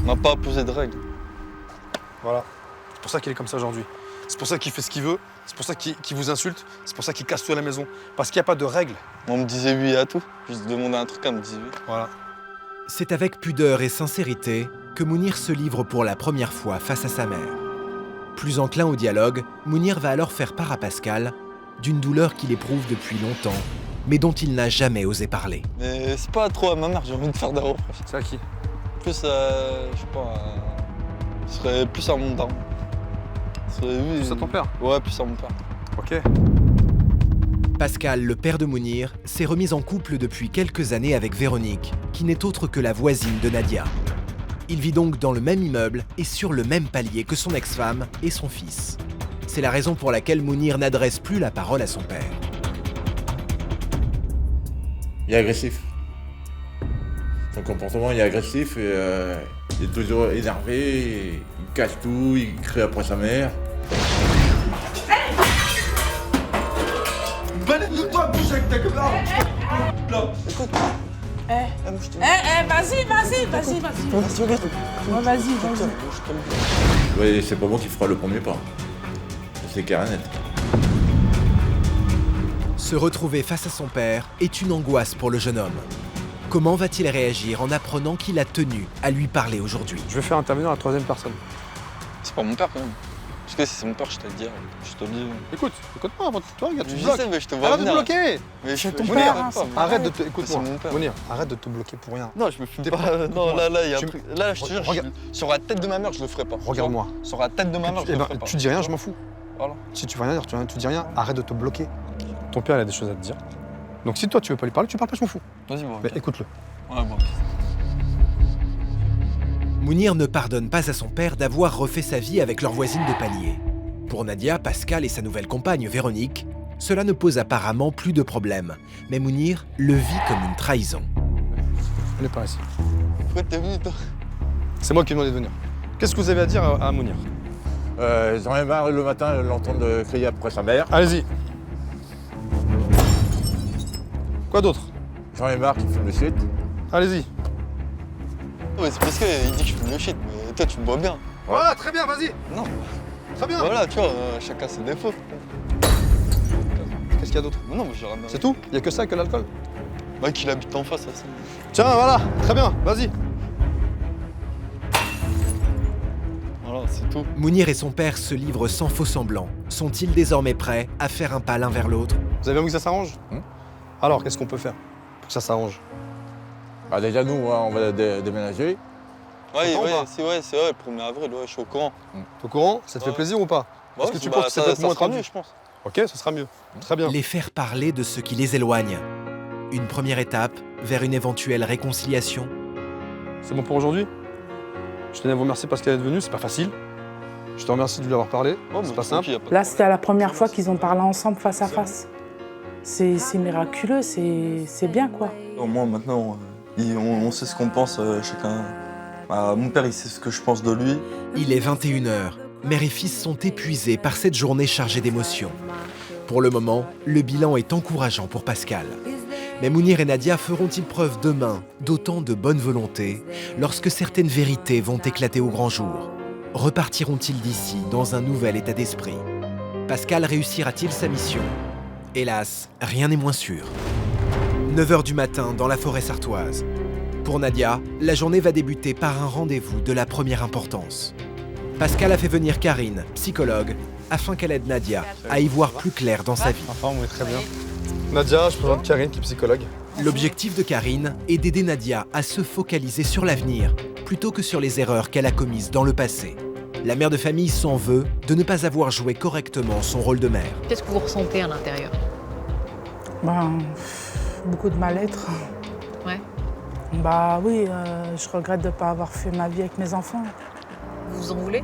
On m'a pas posé de règles. Voilà. C'est pour ça qu'il est comme ça aujourd'hui. C'est pour ça qu'il fait ce qu'il veut. C'est pour ça qu'il vous insulte. C'est pour ça qu'il casse tout à la maison. Parce qu'il n'y a pas de règles. On me disait oui à tout. Je lui demandais un truc, elle me disait oui. Voilà. C'est avec pudeur et sincérité que Mounir se livre pour la première fois face à sa mère. Plus enclin au dialogue, Mounir va alors faire part à Pascal d'une douleur qu'il éprouve depuis longtemps, mais dont il n'a jamais osé parler. Mais c'est pas trop à ma mère, j'ai envie de faire des reproches. C'est à qui? Plus, je sais pas, ce serait plus à mon daron. Ce serait, oui, C'est à ton père? Ouais, plus à mon père. Ok. Pascal, le père de Mounir, s'est remis en couple depuis quelques années avec Véronique, qui n'est autre que la voisine de Nadia. Il vit donc dans le même immeuble et sur le même palier que son ex-femme et son fils. C'est la raison pour laquelle Mounir n'adresse plus la parole à son père. Il est agressif. Son comportement il est agressif et il est toujours énervé, il casse tout, il crie après sa mère. Balade-toi, bouge avec ta caméra. Vas-y. Ouais, vas-y. Ouais, c'est pas moi qui fera le premier pas. C'est clair et net. Se retrouver face à son père est une angoisse pour le jeune homme. Comment va-t-il réagir en apprenant qu'il a tenu à lui parler aujourd'hui? Je vais faire intervenir la troisième personne. C'est pas mon père quand même. Parce que si c'est mon père, je te le dis. Je te le dis. Écoute-moi avant toi, regarde, tu Je te bloques. sais, mais je te vois Arrête de te venir. bloquer. Mais C'est ton je père, me hein, fais c'est pas. Arrête de te... C'est Écoute-moi, mon père. Mounir, arrête de te bloquer pour rien. Non, je me fume T'es pas. pas- Non, là, il y a un Tu- truc. Là, je te jure, Regarde. sur la tête de ma mère, je le ferai pas. Regarde-moi. Sur la tête de ma mère, je Eh le ben, ferai pas. tu dis rien, je m'en fous. Voilà. Si tu veux rien dire, tu dis rien, arrête de te bloquer. Ton père, il a des choses à te dire. Donc si toi, tu veux pas lui parler, tu parles pas, je m'en fous. Vas-y, bon. Mais ok. écoute-le. Ouais, bon. Mounir ne pardonne pas à son père d'avoir refait sa vie avec leur voisine de palier. Pour Nadia, Pascal et sa nouvelle compagne Véronique, cela ne pose apparemment plus de problème. Mais Mounir le vit comme une trahison. On est par ici. Pourquoi t'es venu, toi? C'est moi qui ai demandé de venir. Qu'est-ce que vous avez à dire à Mounir? J'en ai marre le matin de l'entendre crier après sa mère. Allez-y. Quoi d'autre? J'en ai marre qu'il fume le shit. Allez-y. Ouais, c'est parce qu'il dit que je fume le shit, mais toi, tu me bois bien. Voilà, très bien, vas-y. Non. Très bien. Voilà, tu vois, chacun ses défauts. Qu'est-ce qu'il y a d'autre? Mais non, mais j'ai rien à C'est tout? Il y a que ça, que l'alcool? Bah, qu'il habite en face, ça, c'est... Tiens, voilà, très bien, vas-y. Voilà, c'est tout. Mounir et son père se livrent sans faux semblant. Sont-ils désormais prêts à faire un pas l'un vers l'autre? Vous avez envie que ça s'arrange? Alors, qu'est-ce qu'on peut faire pour que ça s'arrange? Bah déjà nous, on va déménager. Ouais, Content ou ouais, pas c'est ouais, le 1er avril, ouais, je suis au courant. T'es au courant? Ça te fait Ouais. plaisir ou pas? Est-ce que tu penses que ça peut être moins sera tendu? mieux, je pense. Ok, ça sera mieux. Très bien. Les faire parler de ce qui les éloigne. Une première étape vers une éventuelle réconciliation. C'est bon pour aujourd'hui? Je tenais à vous remercier parce qu'elle est venue, c'est pas facile. Je te remercie de lui avoir parlé, Oh, c'est mais pas simple. tranquille, y a pas de Là, c'était la première fois qu'ils ont parlé ensemble face à face. C'est miraculeux, c'est bien, quoi. Au moins, maintenant, on sait ce qu'on pense chacun. Bah, mon père, il sait ce que je pense de lui. Il est 21h. Mère et fils sont épuisés par cette journée chargée d'émotions. Pour le moment, le bilan est encourageant pour Pascal. Mais Mounir et Nadia feront-ils preuve demain d'autant de bonne volonté lorsque certaines vérités vont éclater au grand jour? Repartiront-ils d'ici dans un nouvel état d'esprit? Pascal réussira-t-il sa mission? Hélas, rien n'est moins sûr. 9h du matin dans la forêt sartoise. Pour Nadia, la journée va débuter par un rendez-vous de la première importance. Pascal a fait venir Karine, psychologue, afin qu'elle aide Nadia à y voir plus clair dans sa vie. Enfin, oui, très bien. Nadia, je présente Karine qui est psychologue. L'objectif de Karine est d'aider Nadia à se focaliser sur l'avenir plutôt que sur les erreurs qu'elle a commises dans le passé. La mère de famille s'en veut de ne pas avoir joué correctement son rôle de mère. Qu'est-ce que vous ressentez à l'intérieur? Ben, beaucoup de mal-être. Ouais. Bah oui, je regrette de ne pas avoir fait ma vie avec mes enfants. Vous vous en voulez?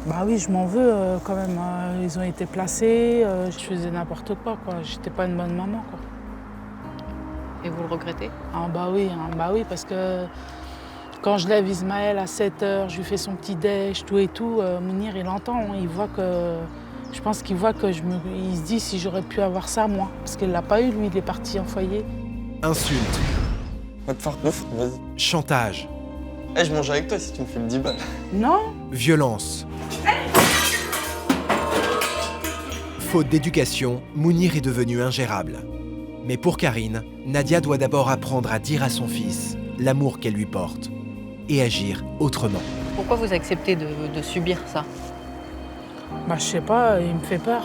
Bah oui, je m'en veux quand même. Ils ont été placés, je faisais n'importe quoi. J'étais pas une bonne maman, quoi. Et vous le regrettez? Ah bah oui, parce que quand je lève Ismaël à 7h, je lui fais son petit déj, tout et tout, Mounir, il entend, hein, il voit que... Je pense qu'il voit que il se dit si j'aurais pu avoir ça, moi. Parce qu'il l'a pas eu, lui, il est parti en foyer. Insultes, Va te faire ouf, vas-y. chantage, Eh, je mange avec toi si tu me files 10 balles. Non, violence. Faute d'éducation, Mounir est devenu ingérable. Mais pour Karine, Nadia doit d'abord apprendre à dire à son fils l'amour qu'elle lui porte et agir autrement. Pourquoi vous acceptez de subir ça? bah je sais pas, il me fait peur.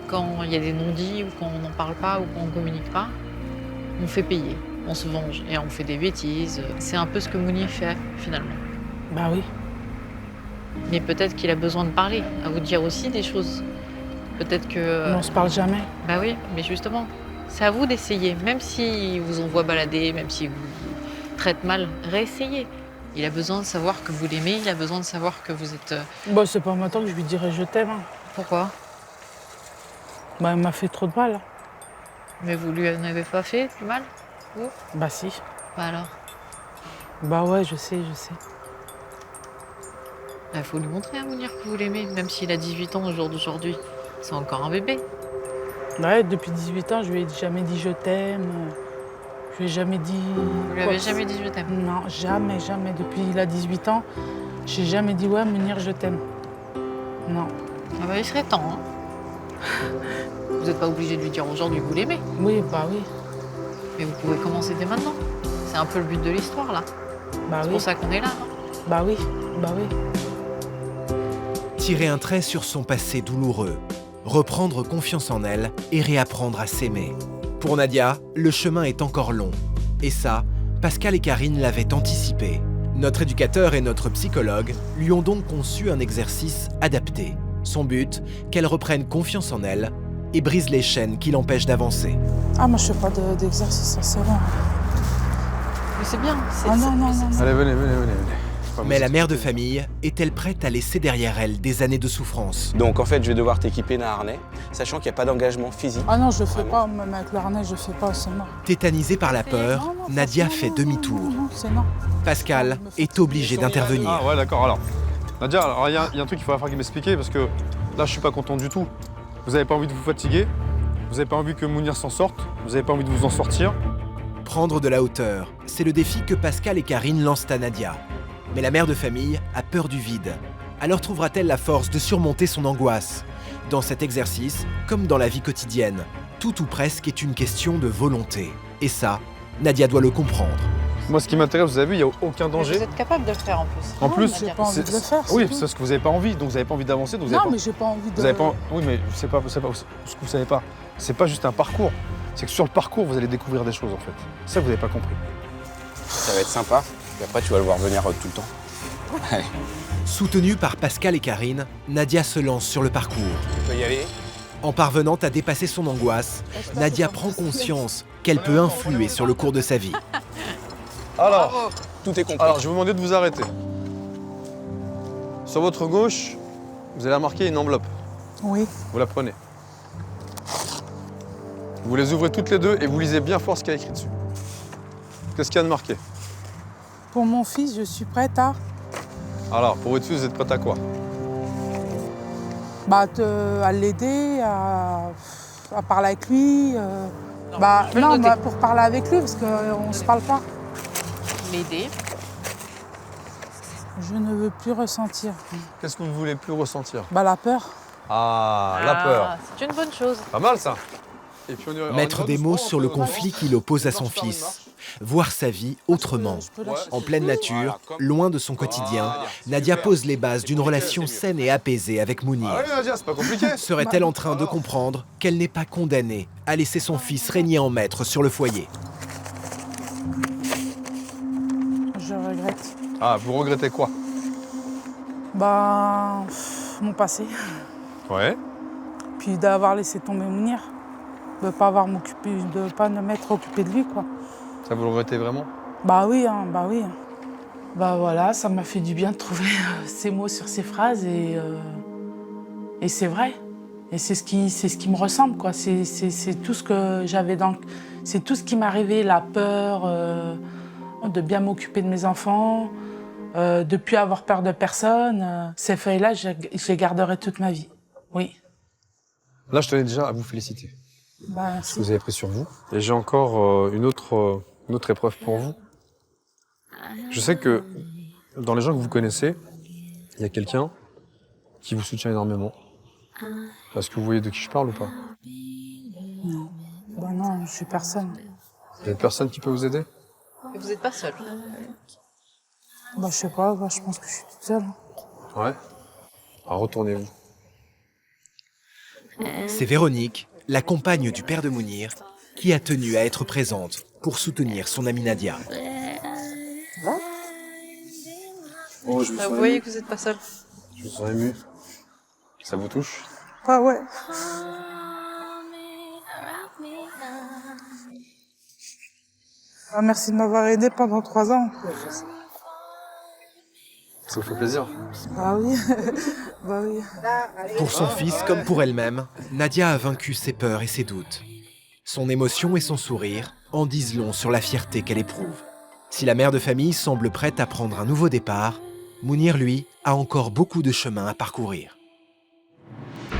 Quand il y a des non-dits, ou quand on n'en parle pas, ou quand on ne communique pas, on fait payer, on se venge et on fait des bêtises. C'est un peu ce que Mounir fait, finalement. Bah oui. Mais peut-être qu'il a besoin de parler, à vous dire aussi des choses. Peut-être que... Mais on se parle jamais. Bah oui, mais justement, c'est à vous d'essayer. Même s'il vous envoie balader, même s'il vous traite mal, réessayez. Il a besoin de savoir que vous l'aimez, il a besoin de savoir que vous êtes... Bah c'est pas maintenant que je lui dirai je t'aime. Hein. Pourquoi? Bah il m'a fait trop de mal. Hein. Mais vous lui en avez pas fait du mal, vous? Bah si. Bah alors? Bah ouais, je sais. Il faut lui montrer à Mounir que vous l'aimez, même s'il a 18 ans au jour d'aujourd'hui. C'est encore un bébé. Ouais, depuis 18 ans, je lui ai jamais dit je t'aime. Je lui ai jamais dit... Vous lui avez jamais dit je t'aime? Non, jamais. Depuis il a 18 ans, j'ai jamais dit ouais, Mounir, je t'aime. Non. Ah bah il serait temps, hein. Vous n'êtes pas obligé de lui dire aujourd'hui que vous l'aimez. Oui, bah oui. Mais vous pouvez commencer dès maintenant. C'est un peu le but de l'histoire, là. Bah C'est oui. pour ça qu'on est là. Bah oui. Tirer un trait sur son passé douloureux, reprendre confiance en elle et réapprendre à s'aimer. Pour Nadia, le chemin est encore long. Et ça, Pascal et Karine l'avaient anticipé. Notre éducateur et notre psychologue lui ont donc conçu un exercice adapté. Son but, qu'elle reprenne confiance en elle et brise les chaînes qui l'empêchent d'avancer. Ah, moi je fais pas d'exercice, ça c'est bon. Mais c'est bien. Ah non. Allez, venez. Mais la mère de famille est-elle prête à laisser derrière elle des années de souffrance? Donc en fait, je vais devoir t'équiper d'un harnais, sachant qu'il n'y a pas d'engagement physique. Ah non, je le fais pas, même avec le harnais, je le fais pas, c'est mort. Tétanisée par la peur, Non, Nadia franchement, fait non, demi-tour. non, c'est non. Pascal est obligé d'intervenir. Ah ouais, d'accord, alors. Nadia, alors il y a un truc qu'il va falloir m'expliquer parce que là, je suis pas content du tout. Vous avez pas envie de vous fatiguer, vous avez pas envie que Mounir s'en sorte, vous avez pas envie de vous en sortir. Prendre de la hauteur, c'est le défi que Pascal et Karine lancent à Nadia. Mais la mère de famille a peur du vide. Alors trouvera-t-elle la force de surmonter son angoisse? Dans cet exercice, comme dans la vie quotidienne, tout ou presque est une question de volonté. Et ça, Nadia doit le comprendre. Moi, ce qui m'intéresse, vous avez vu, il n'y a aucun danger. Vous êtes capable de le faire en plus. En Non, plus, mais j'ai pas envie de le faire, c'est oui, tout. c'est parce que vous n'avez pas envie, donc vous n'avez pas envie d'avancer. Donc vous avez Non, pas... mais j'ai pas envie de... Vous avez pas... Oui, mais ce que vous savez pas, c'est pas juste un parcours. C'est que sur le parcours, vous allez découvrir des choses, en fait. C'est ça que vous n'avez pas compris. Ça va être sympa, et après tu vas le voir venir tout le temps. Allez, Soutenue par Pascal et Karine, Nadia se lance sur le parcours. tu peux y aller. En parvenant à dépasser son angoisse, Nadia prend conscience qu'elle peut influer sur le cours de sa vie. Alors, Tout est compris. alors, je vais vous demander de vous arrêter. Sur votre gauche, vous allez remarquer une enveloppe. Oui. Vous la prenez. Vous les ouvrez toutes les deux et vous lisez bien fort ce qu'il y a écrit dessus. Qu'est-ce qu'il y a de marqué? Pour mon fils, je suis prête à... Alors, pour votre fils, vous êtes prête à quoi? Bah, à l'aider, à parler avec lui. Bah, je vais le non, noter. bah, pour parler avec lui, parce qu'on ne se parle pas. L'aider. Je ne veux plus ressentir. Qu'est-ce que vous ne voulez plus ressentir? Bah, la peur. Ah, la peur. C'est une bonne chose. Pas mal, ça. Et puis, on y... Mettre des mots sur le conflit qui l'oppose à son fils. Voir sa vie autrement. Je peux lâcher. En pleine nature, loin de son quotidien, Nadia pose les bases d'une relation saine et apaisée avec Mounir. Ah oui, Nadia, c'est pas compliqué. Serait-elle en train de comprendre qu'elle n'est pas condamnée à laisser son fils régner en maître sur le foyer? Je regrette. Ah, vous regrettez quoi? Bah, mon passé. Ouais. Puis d'avoir laissé tomber Mounir. De pas m'être occupé de lui, quoi. Ça vous le regrettez vraiment? Bah oui, hein, bah oui. Bah voilà, ça m'a fait du bien de trouver ces mots sur ces phrases et c'est vrai. Et c'est ce qui me ressemble, quoi. C'est tout ce que j'avais c'est tout ce qui m'arrivait, la peur de bien m'occuper de mes enfants, de ne plus avoir peur de personne. Ces feuilles-là, je les garderai toute ma vie. Oui. Là, je tenais déjà à vous féliciter. Bah, Ce que vous avez pris sur vous. Et j'ai encore une autre épreuve pour vous. Je sais que dans les gens que vous connaissez, il y a quelqu'un qui vous soutient énormément. Est-ce que vous voyez de qui je parle ou pas? Non. Bah non, je suis personne. Il y a personne qui peut vous aider? Et vous n'êtes pas seul. Bah je sais pas, bah, je pense que je suis toute seule. Ouais. Alors retournez-vous. C'est Véronique, la compagne du père de Mounir, qui a tenu à être présente pour soutenir son amie Nadia. Oh, je me Vous sens voyez ému. que vous n'êtes pas seul. Je me sens ému. Ça vous touche? Ah ouais. Ah, merci de m'avoir aidé pendant 3 ans. Ça vous fait plaisir? Ah oui, bah oui. Pour son fils comme pour elle-même, Nadia a vaincu ses peurs et ses doutes. Son émotion et son sourire en disent long sur la fierté qu'elle éprouve. Si la mère de famille semble prête à prendre un nouveau départ, Mounir, lui, a encore beaucoup de chemin à parcourir.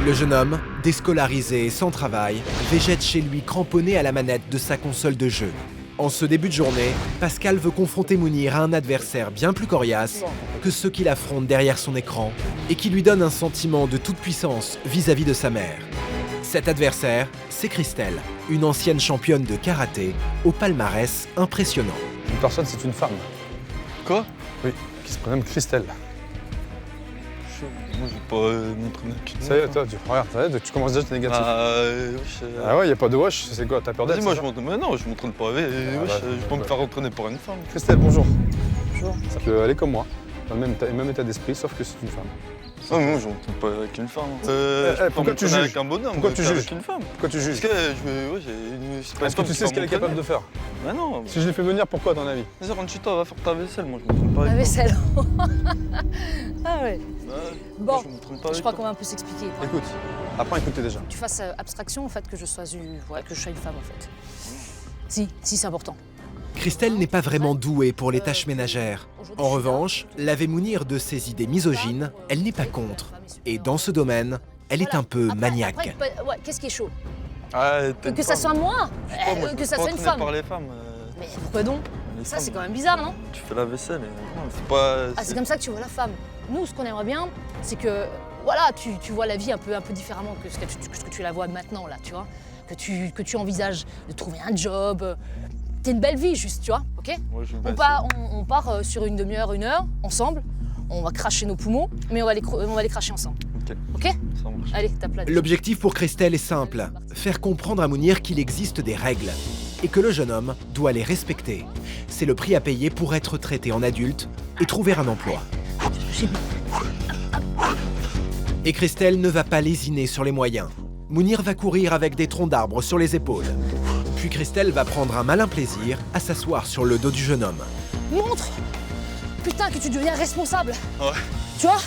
Le jeune homme, déscolarisé et sans travail, végète chez lui cramponné à la manette de sa console de jeu. En ce début de journée, Pascal veut confronter Mounir à un adversaire bien plus coriace que ceux qui l'affrontent derrière son écran et qui lui donne un sentiment de toute puissance vis-à-vis de sa mère. Cet adversaire, c'est Christelle, une ancienne championne de karaté au palmarès impressionnant. Une personne, c'est une femme. Quoi? Oui, qui se prénomme Christelle. Moi, je vais pas montrer ma cul. Ça y est, toi, tu commences déjà à être négatif. Ah ouais, y a pas de wesh, c'est quoi, t'as peur d'être? Vas-y, moi je montre. Mais non, je m'entraîne pas avec. bah, Je vais pas me faire entraîner par une femme. Christelle, bonjour. Bonjour. Elle est comme moi, dans le même état d'esprit, sauf que c'est une femme. Ah, mais moi je m'entraîne pas avec une femme. pourquoi tu juges? Avec un bonhomme, Pourquoi tu juges? avec une femme. Pourquoi tu juges? Parce que c'est pas Est-ce que tu sais ce qu'elle est capable de faire? Bah non. Si je l'ai fait venir, pourquoi, dans la vie? Vas-y, rentre chez toi, va faire ta vaisselle. Moi je m'entraîne pas avec La toi. vaisselle. Ah ouais. Bah, Bon, moi, je m'entraîne pas je avec crois toi. qu'on va un peu s'expliquer. Écoute, apprends à écouter déjà. Tu fasses abstraction au fait que je sois une femme en fait. Si, c'est important. Christelle n'est pas vraiment douée pour les tâches ménagères. En revanche, laver Mounir de ses idées misogynes, elle n'est pas contre. Et dans ce domaine, elle est un peu maniaque. Après, ouais, qu'est-ce qui est chaud? Ah, Que ça soit moi, que ça soit une femme. par les femmes. Mais pourquoi donc? Les Ça femmes, c'est quand même bizarre, non? Tu fais la vaisselle et non, c'est pas. Ah, c'est comme ça que tu vois la femme. Nous, ce qu'on aimerait bien, c'est que voilà, tu vois la vie un peu différemment que ce que tu la vois maintenant, là, tu vois. Que tu envisages de trouver un job. T'as une belle vie, juste, tu vois, ok? Moi, je On part sur une demi-heure, 1 heure, ensemble. On va cracher nos poumons, mais on va les cracher ensemble. Ok? Ça marche. Allez, tape là. L'objectif pour Christelle est simple, faire comprendre à Mounir qu'il existe des règles et que le jeune homme doit les respecter. C'est le prix à payer pour être traité en adulte et trouver un emploi. Et Christelle ne va pas lésiner sur les moyens. Mounir va courir avec des troncs d'arbres sur les épaules. Puis Christelle va prendre un malin plaisir à s'asseoir sur le dos du jeune homme. Montre, putain, que tu deviens responsable. Ouais. Tu vois?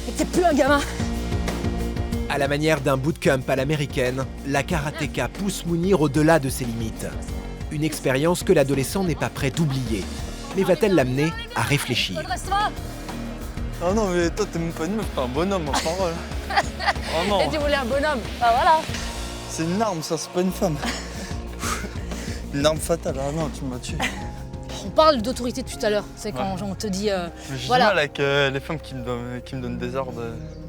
Et que t'es plus un gamin. À la manière d'un bootcamp à l'américaine, la karatéka pousse Mounir au-delà de ses limites. Une expérience que l'adolescent n'est pas prêt d'oublier. Mais va-t-elle l'amener à réfléchir? Ah non, mais toi, t'es même pas une meuf, t'es un bonhomme en parole. Oh non. Et tu voulais un bonhomme. Ah voilà. C'est une arme, ça, c'est pas une femme. Une arme fatale, ah non, tu m'as tué. On parle d'autorité tout à l'heure. C'est quand on te dit. J'ai Voilà. du mal avec les femmes qui me donnent des ordres.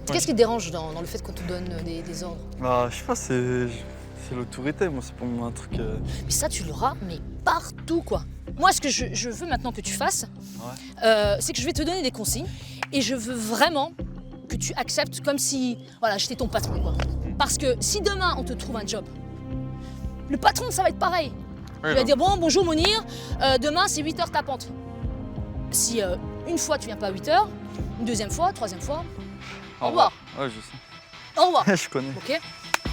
Qu'est-ce qui te dérange dans le fait qu'on te donne des ordres? Bah, je sais pas, c'est l'autorité, moi, c'est pour moi un truc. Mais ça, tu l'auras, mais partout, quoi. Moi, ce que je veux maintenant que tu fasses, c'est que je vais te donner des consignes et je veux vraiment que tu acceptes comme si, voilà, j'étais ton patron, quoi. Parce que si demain, on te trouve un job, le patron, ça va être pareil. Il va dire, bon, bonjour Mounir, demain, c'est 8 heures tapante. Si Une fois, tu viens pas à 8h. Une deuxième fois, troisième fois. Au revoir. Ouais, je sais. Au revoir. Je connais. Ok.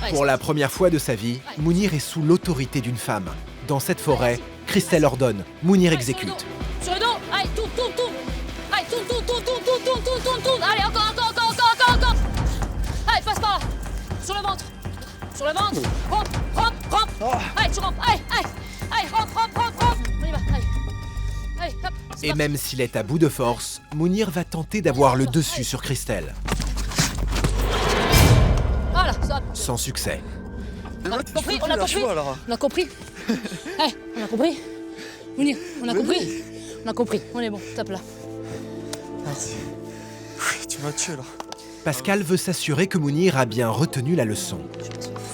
Allez, Pour la première fois de sa vie, Mounir est sous l'autorité d'une femme. Dans cette forêt, Christelle ordonne, Mounir exécute. Sur le dos. Allez, tourne. Allez, tourne. Allez, encore. Allez, passe par là. Sur le ventre. Rampe. Allez, tu rampes. Allez, rampe. On y va. Allez, hop. Et même s'il est à bout de force, Mounir va tenter d'avoir le dessus sur Christelle. Voilà, ça. Sans succès. On a compris. On a compris. Mounir, on a compris. On est bon, tape là. Merci. Oui, tu m'as tué là. Pascal veut s'assurer que Mounir a bien retenu la leçon.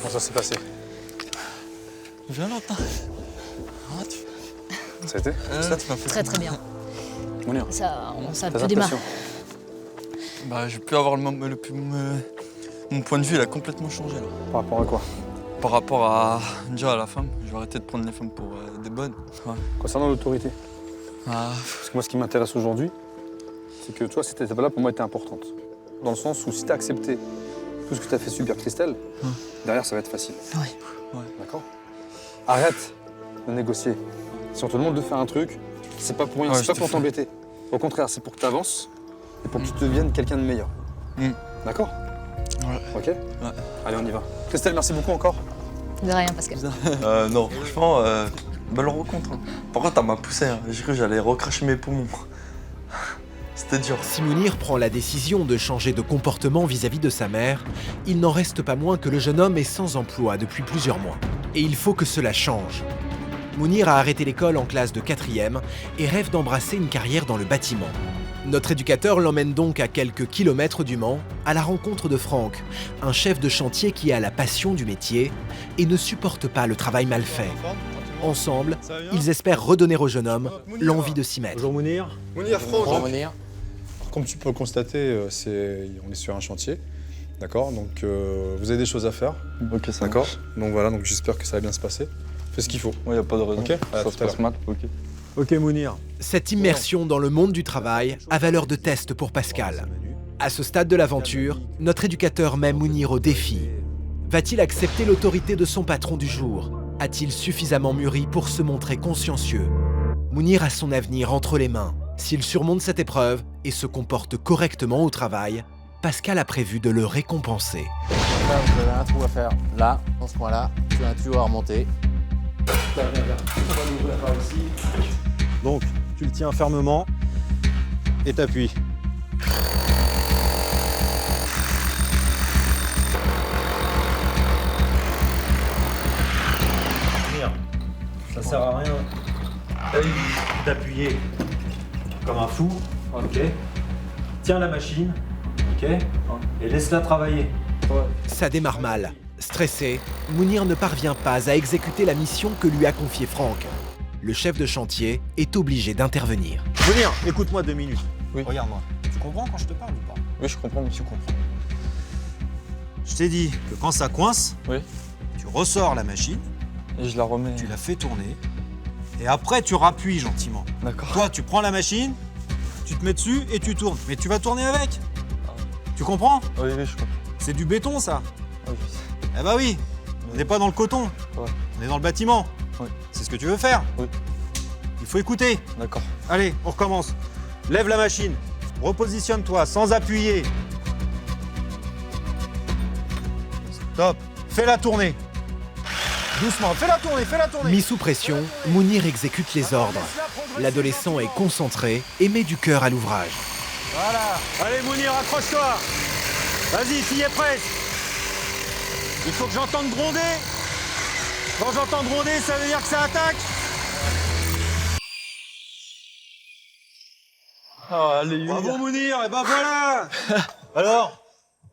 Comment ça s'est passé? Viens là, attends. Ça a été? Ça, tu m'as fait. Très bien. Mounir. Ça Fais peut démarrer. attention. Bah, j'ai pu avoir mon point de vue, il a complètement changé là. Par rapport à quoi? Par rapport à déjà à la femme, je vais arrêter de prendre les femmes pour des bonnes. Ouais. Concernant l'autorité. Ah, Parce que moi, ce qui m'intéresse aujourd'hui, c'est que toi, cette étape-là, pour moi, était importante. Dans le sens où si tu as accepté tout ce que tu as fait subir Christelle, derrière, ça va être facile. Ouais. D'accord? Arrête de négocier. Si on te demande de faire un truc, c'est pas pour rien, c'est pas pour t'embêter. Au contraire, c'est pour que tu avances et pour que tu deviennes quelqu'un de meilleur. D'accord? Ouais. Ok? Ouais. Allez, on y va. Christelle, merci beaucoup encore. De rien, Pascal. non, franchement, belle rencontre. Hein. Par contre, elle m'a poussé, hein. J'ai cru que j'allais recracher mes poumons. C'était dur. Si Mounir prend la décision de changer de comportement vis-à-vis de sa mère, il n'en reste pas moins que le jeune homme est sans emploi depuis plusieurs mois. Et il faut que cela change. Mounir a arrêté l'école en classe de 4e et rêve d'embrasser une carrière dans le bâtiment. Notre éducateur l'emmène donc à quelques kilomètres du Mans, à la rencontre de Franck, un chef de chantier qui a la passion du métier et ne supporte pas le travail mal fait. Ensemble, ils espèrent redonner au jeune homme l'envie de s'y mettre. Bonjour Mounir. Mounir, Franck. Bonjour, Mounir. Comme tu peux le constater, on est sur un chantier. D'accord? Donc, vous avez des choses à faire. Ok, ça D'accord? marche. Donc voilà, donc j'espère que ça va bien se passer. Fais ce qu'il faut. Ouais, y a pas de raison. Ok? Ça se passe mal. Ok. Ok Mounir. Cette immersion dans le monde du travail a valeur de test pour Pascal. À ce stade de l'aventure, notre éducateur met Mounir au défi. Va-t-il accepter l'autorité de son patron du jour? A-t-il suffisamment mûri pour se montrer consciencieux? Mounir a son avenir entre les mains. S'il surmonte cette épreuve et se comporte correctement au travail, Pascal a prévu de le récompenser. Là, vous avez un trou à faire. Là, dans ce coin-là, tu as un tuyau à remonter. Donc, tu le tiens fermement et t'appuies. Ça sert à rien d'appuyer comme un fou, ok? Tiens la machine, ok? Et laisse-la travailler. Ça démarre mal. Stressé, Mounir ne parvient pas à exécuter la mission que lui a confiée Franck. Le chef de chantier est obligé d'intervenir. Mounir, écoute-moi 2 minutes. Oui. Regarde-moi. Tu comprends quand je te parle ou pas? Oui, je comprends, monsieur. Je t'ai dit que quand ça coince, Oui. tu ressors la machine, Et je la remets. tu la fais tourner, et après tu rappuies gentiment. D'accord. Toi, tu prends la machine, tu te mets dessus et tu tournes. Mais tu vas tourner avec. Tu comprends? Oui, je comprends. C'est du béton, ça. Oui, je sais. Eh bah oui, on n'est pas dans le coton. Ouais. On est dans le bâtiment. Oui. C'est ce que tu veux faire. Oui. Il faut écouter. D'accord. Allez, on recommence. Lève la machine. Repositionne-toi sans appuyer. Top. Fais-la tourner. Doucement, fais-la tourner. Mis sous pression, Mounir exécute les ordres. L'adolescent est concentré et met du cœur à l'ouvrage. Voilà. Allez, Mounir, accroche-toi. Vas-y, t'y es presque. Il faut que j'entende gronder. Quand j'entends gronder, ça veut dire que ça attaque. Ah, allez, Bravo, Mounir, et ben voilà. Alors,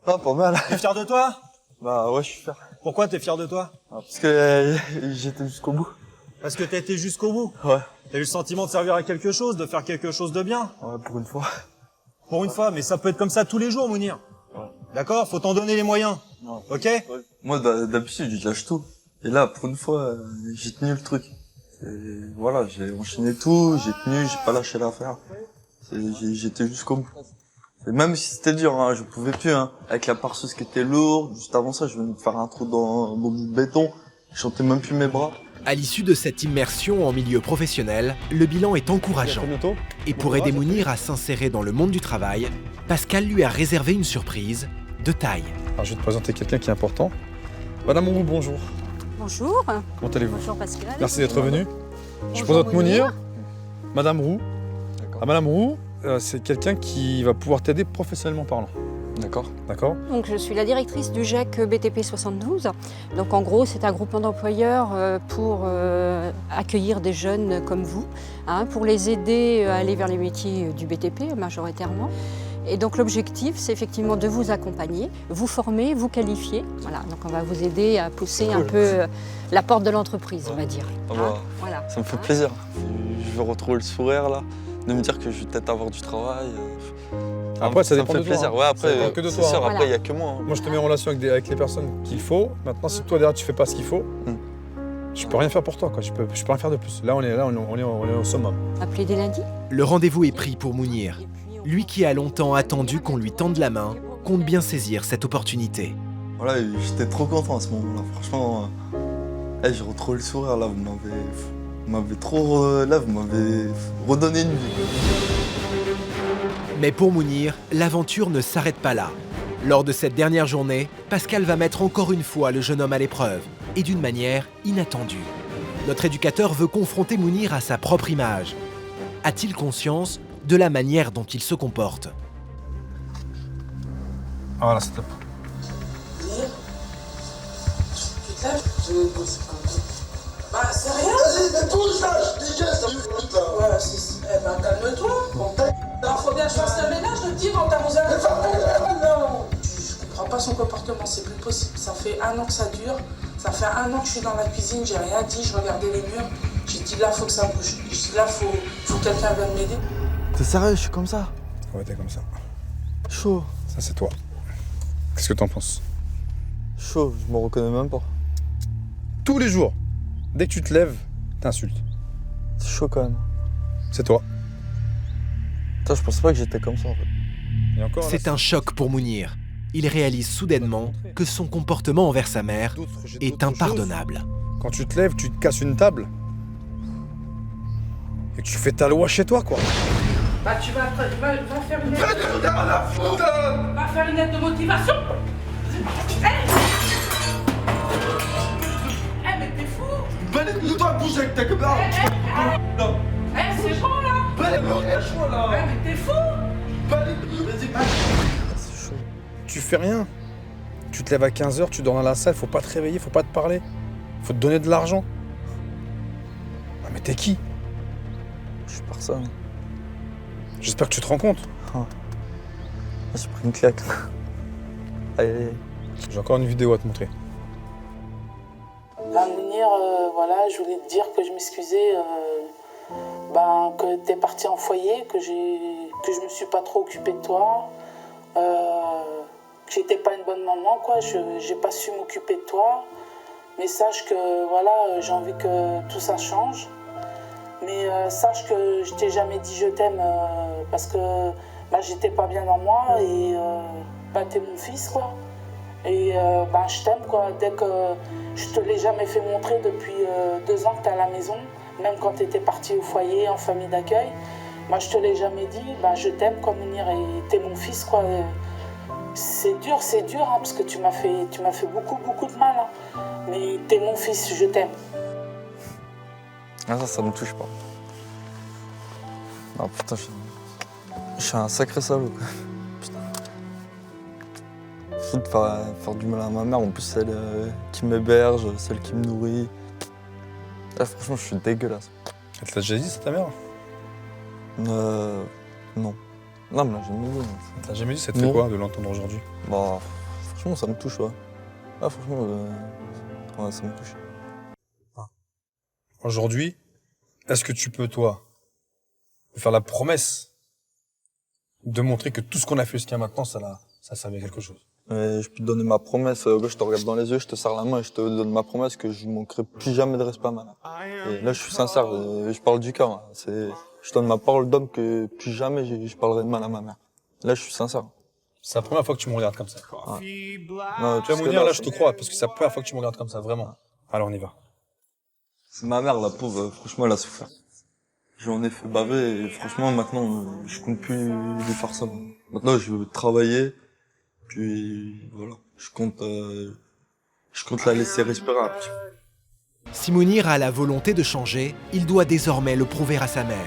Ah, pas mal. t'es fier de toi? Bah ouais, je suis fier. Pourquoi t'es fier de toi? Parce que j'étais jusqu'au bout. Parce que t'as été jusqu'au bout. Ouais. T'as eu le sentiment de servir à quelque chose, de faire quelque chose de bien. Ouais, pour une fois. Pour une fois, mais ça peut être comme ça tous les jours, Mounir. Ouais. D'accord? Faut t'en donner les moyens. Ouais. Ok? Ouais. Moi, d'habitude, je lâche tout. Et là, pour une fois, j'ai tenu le truc. Et voilà, j'ai enchaîné tout, j'ai tenu, j'ai pas lâché l'affaire. J'étais jusqu'au bout. Et même si c'était dur, hein, je pouvais plus, hein. Avec la perceuse qui était lourde, juste avant ça, je venais de faire un trou dans le béton. Je sentais même plus mes bras. À l'issue de cette immersion en milieu professionnel, le bilan est encourageant. Et pour aider Mounir à s'insérer dans le monde du travail, Pascal lui a réservé une surprise de taille. Alors, je vais te présenter quelqu'un qui est important. Madame Roux, bonjour. Bonjour. Comment allez-vous? Bonjour Pascal. Merci d'être venu. Je Bonjour, présente Mounir, Mounir. Madame Roux. Madame Roux, c'est quelqu'un qui va pouvoir t'aider professionnellement parlant. D'accord. D'accord. Donc, je suis la directrice du GEC BTP 72. Donc en gros, c'est un groupement d'employeurs pour accueillir des jeunes comme vous, hein, pour les aider à aller vers les métiers du BTP majoritairement. Et donc l'objectif, c'est effectivement de vous accompagner, vous former, vous qualifier. Voilà, donc on va vous aider à pousser un peu la porte de l'entreprise, on va dire. Ah bah, voilà. Ça me fait plaisir. Je veux retrouver le sourire là, de me dire que je vais peut-être avoir du travail. Après, ça dépend me de fait toi. plaisir. Ouais, après, ça dépend que de c'est toi. sûr, Voilà. après, il n'y a que moi. Hein. Moi, je te mets en relation avec les personnes qu'il faut. Maintenant, si toi, derrière, tu fais pas ce qu'il faut, je peux rien faire pour toi. Quoi. Je peux rien faire de plus. Là, on est au summum. Appelez dès lundi. Le rendez-vous est pris pour Mounir. Lui qui a longtemps attendu qu'on lui tende la main, compte bien saisir cette opportunité. Voilà, j'étais trop content à ce moment-là. Franchement, j'ai retrouvé le sourire là. Vous m'avez trop. Là, vous m'avez redonné une vie. Mais pour Mounir, l'aventure ne s'arrête pas là. Lors de cette dernière journée, Pascal va mettre encore une fois le jeune homme à l'épreuve, et d'une manière inattendue. Notre éducateur veut confronter Mounir à sa propre image. A-t-il conscience de la manière dont il se comporte? Voilà, c'est top. Tu te lèves? Bah, c'est rien. Vas-y, touche là, je dégage, Ouais, calme-toi. Bon, alors, faut bien que je fasse le ménage, le petit, quand t'as 11 ans. Non. Je comprends pas son comportement, c'est plus possible. Ça fait 1 an que ça dure. Ça fait 1 an que je suis dans la cuisine, j'ai rien dit, je regardais les murs. J'ai dit là, faut que ça bouge. J'ai dit là, faut que quelqu'un vienne m'aider. T'es sérieux, je suis comme ça? Ouais, t'es comme ça. Chaud. Ça, c'est toi. Qu'est-ce que t'en penses? Chaud, je me reconnais même pas. Tous les jours, dès que tu te lèves, t'insultes. C'est chaud quand même. C'est toi. Putain, je pensais pas que j'étais comme ça en fait. Et encore, C'est un choc pour Mounir. Il réalise soudainement que son comportement envers sa mère est impardonnable. Quand tu te lèves, tu te casses une table. Et que tu fais ta loi chez toi, quoi. Bah, tu vas faire une lettre. Va faire une lettre de motivation. Mais t'es fou. Balèque-nous-toi, bouge avec ta caméra. C'est bon là. Balèque-moi là. Mais t'es fou. Balèque-nous, vas-y. C'est chaud. Tu fais rien. Tu te lèves à 15h, tu dors dans la salle, faut pas te réveiller, faut pas te parler. Faut te donner de l'argent. Ah, mais t'es qui? Je suis personne. J'espère que tu te rends compte. J'ai pris une claque. Allez. J'ai encore une vidéo à te montrer. Bah, Mounir, voilà, je voulais te dire que je m'excusais, que t'es parti en foyer, que je me suis pas trop occupée de toi, que j'étais pas une bonne maman, quoi. J'ai pas su m'occuper de toi. Mais sache que, voilà, j'ai envie que tout ça change. Mais sache que je t'ai jamais dit je t'aime parce que j'étais pas bien dans moi et t'es mon fils, quoi. Et je t'aime, quoi. Dès que je te l'ai jamais fait montrer depuis 2 ans que t'es à la maison, même quand t'étais parti au foyer, en famille d'accueil, je te l'ai jamais dit, je t'aime, quoi, Mounir, et t'es mon fils, quoi. C'est dur, hein, parce que tu m'as fait beaucoup de mal, hein. Mais t'es mon fils, je t'aime. Ah, ça me touche pas. Ah putain, je suis un sacré salaud, quoi. Putain. Fou de faire du mal à ma mère, en plus celle qui m'héberge, celle qui me nourrit. Ah, franchement, je suis dégueulasse. Elle te l'a déjà dit, c'est ta mère? Non. Non, mais là, jamais dit. Elle t'a jamais dit, ça te fait quoi de l'entendre aujourd'hui? Bah, franchement, ça me touche, ouais. Ah, franchement, ouais, ça me touche. Aujourd'hui, est-ce que tu peux, toi, me faire la promesse de montrer que tout ce qu'on a fait jusqu'à maintenant, ça servait à quelque chose? Je peux te donner ma promesse, je te regarde dans les yeux, je te serre la main et je te donne ma promesse que je ne manquerai plus jamais de respect à ma mère. Et là, je suis sincère, je parle du cœur. Hein. Je donne ma parole d'homme que plus jamais je parlerai de mal à ma mère. Là, je suis sincère. C'est la première fois que tu me regardes comme ça. Ouais. Non, Tu vas Mounir, là, je te crois, parce que c'est la première fois que tu me regardes comme ça, vraiment. Alors, on y va. C'est ma mère, la pauvre, franchement, elle a souffert. J'en ai fait baver et franchement, maintenant, je compte plus lui faire ça. Maintenant, je veux travailler, puis voilà. Je compte la laisser respirer un petit peu. Si Mounir a la volonté de changer, il doit désormais le prouver à sa mère.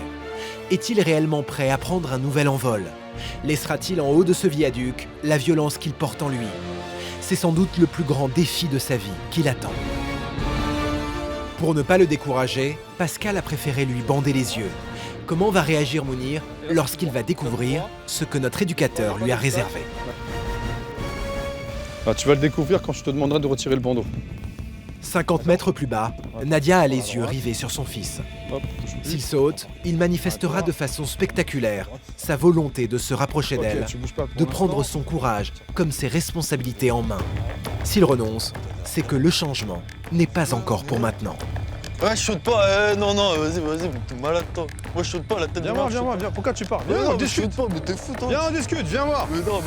Est-il réellement prêt à prendre un nouvel envol? Laissera-t-il en haut de ce viaduc la violence qu'il porte en lui? C'est sans doute le plus grand défi de sa vie qui l'attend. Pour ne pas le décourager, Pascal a préféré lui bander les yeux. Comment va réagir Mounir lorsqu'il va découvrir ce que notre éducateur lui a réservé? Bah, tu vas le découvrir quand je te demanderai de retirer le bandeau. 50 mètres plus bas, Nadia a les yeux rivés sur son fils. S'il saute, il manifestera de façon spectaculaire sa volonté de se rapprocher d'elle, de prendre son courage comme ses responsabilités en main. S'il renonce, c'est que le changement n'est pas encore pour maintenant. Ouais, je saute pas, non, vas-y, t'es malade toi. Moi je saute pas la tête de merde. Viens, pourquoi tu pars? Viens, on discute pas, mais t'es fou toi. Viens, on discute, viens voir. Mais non,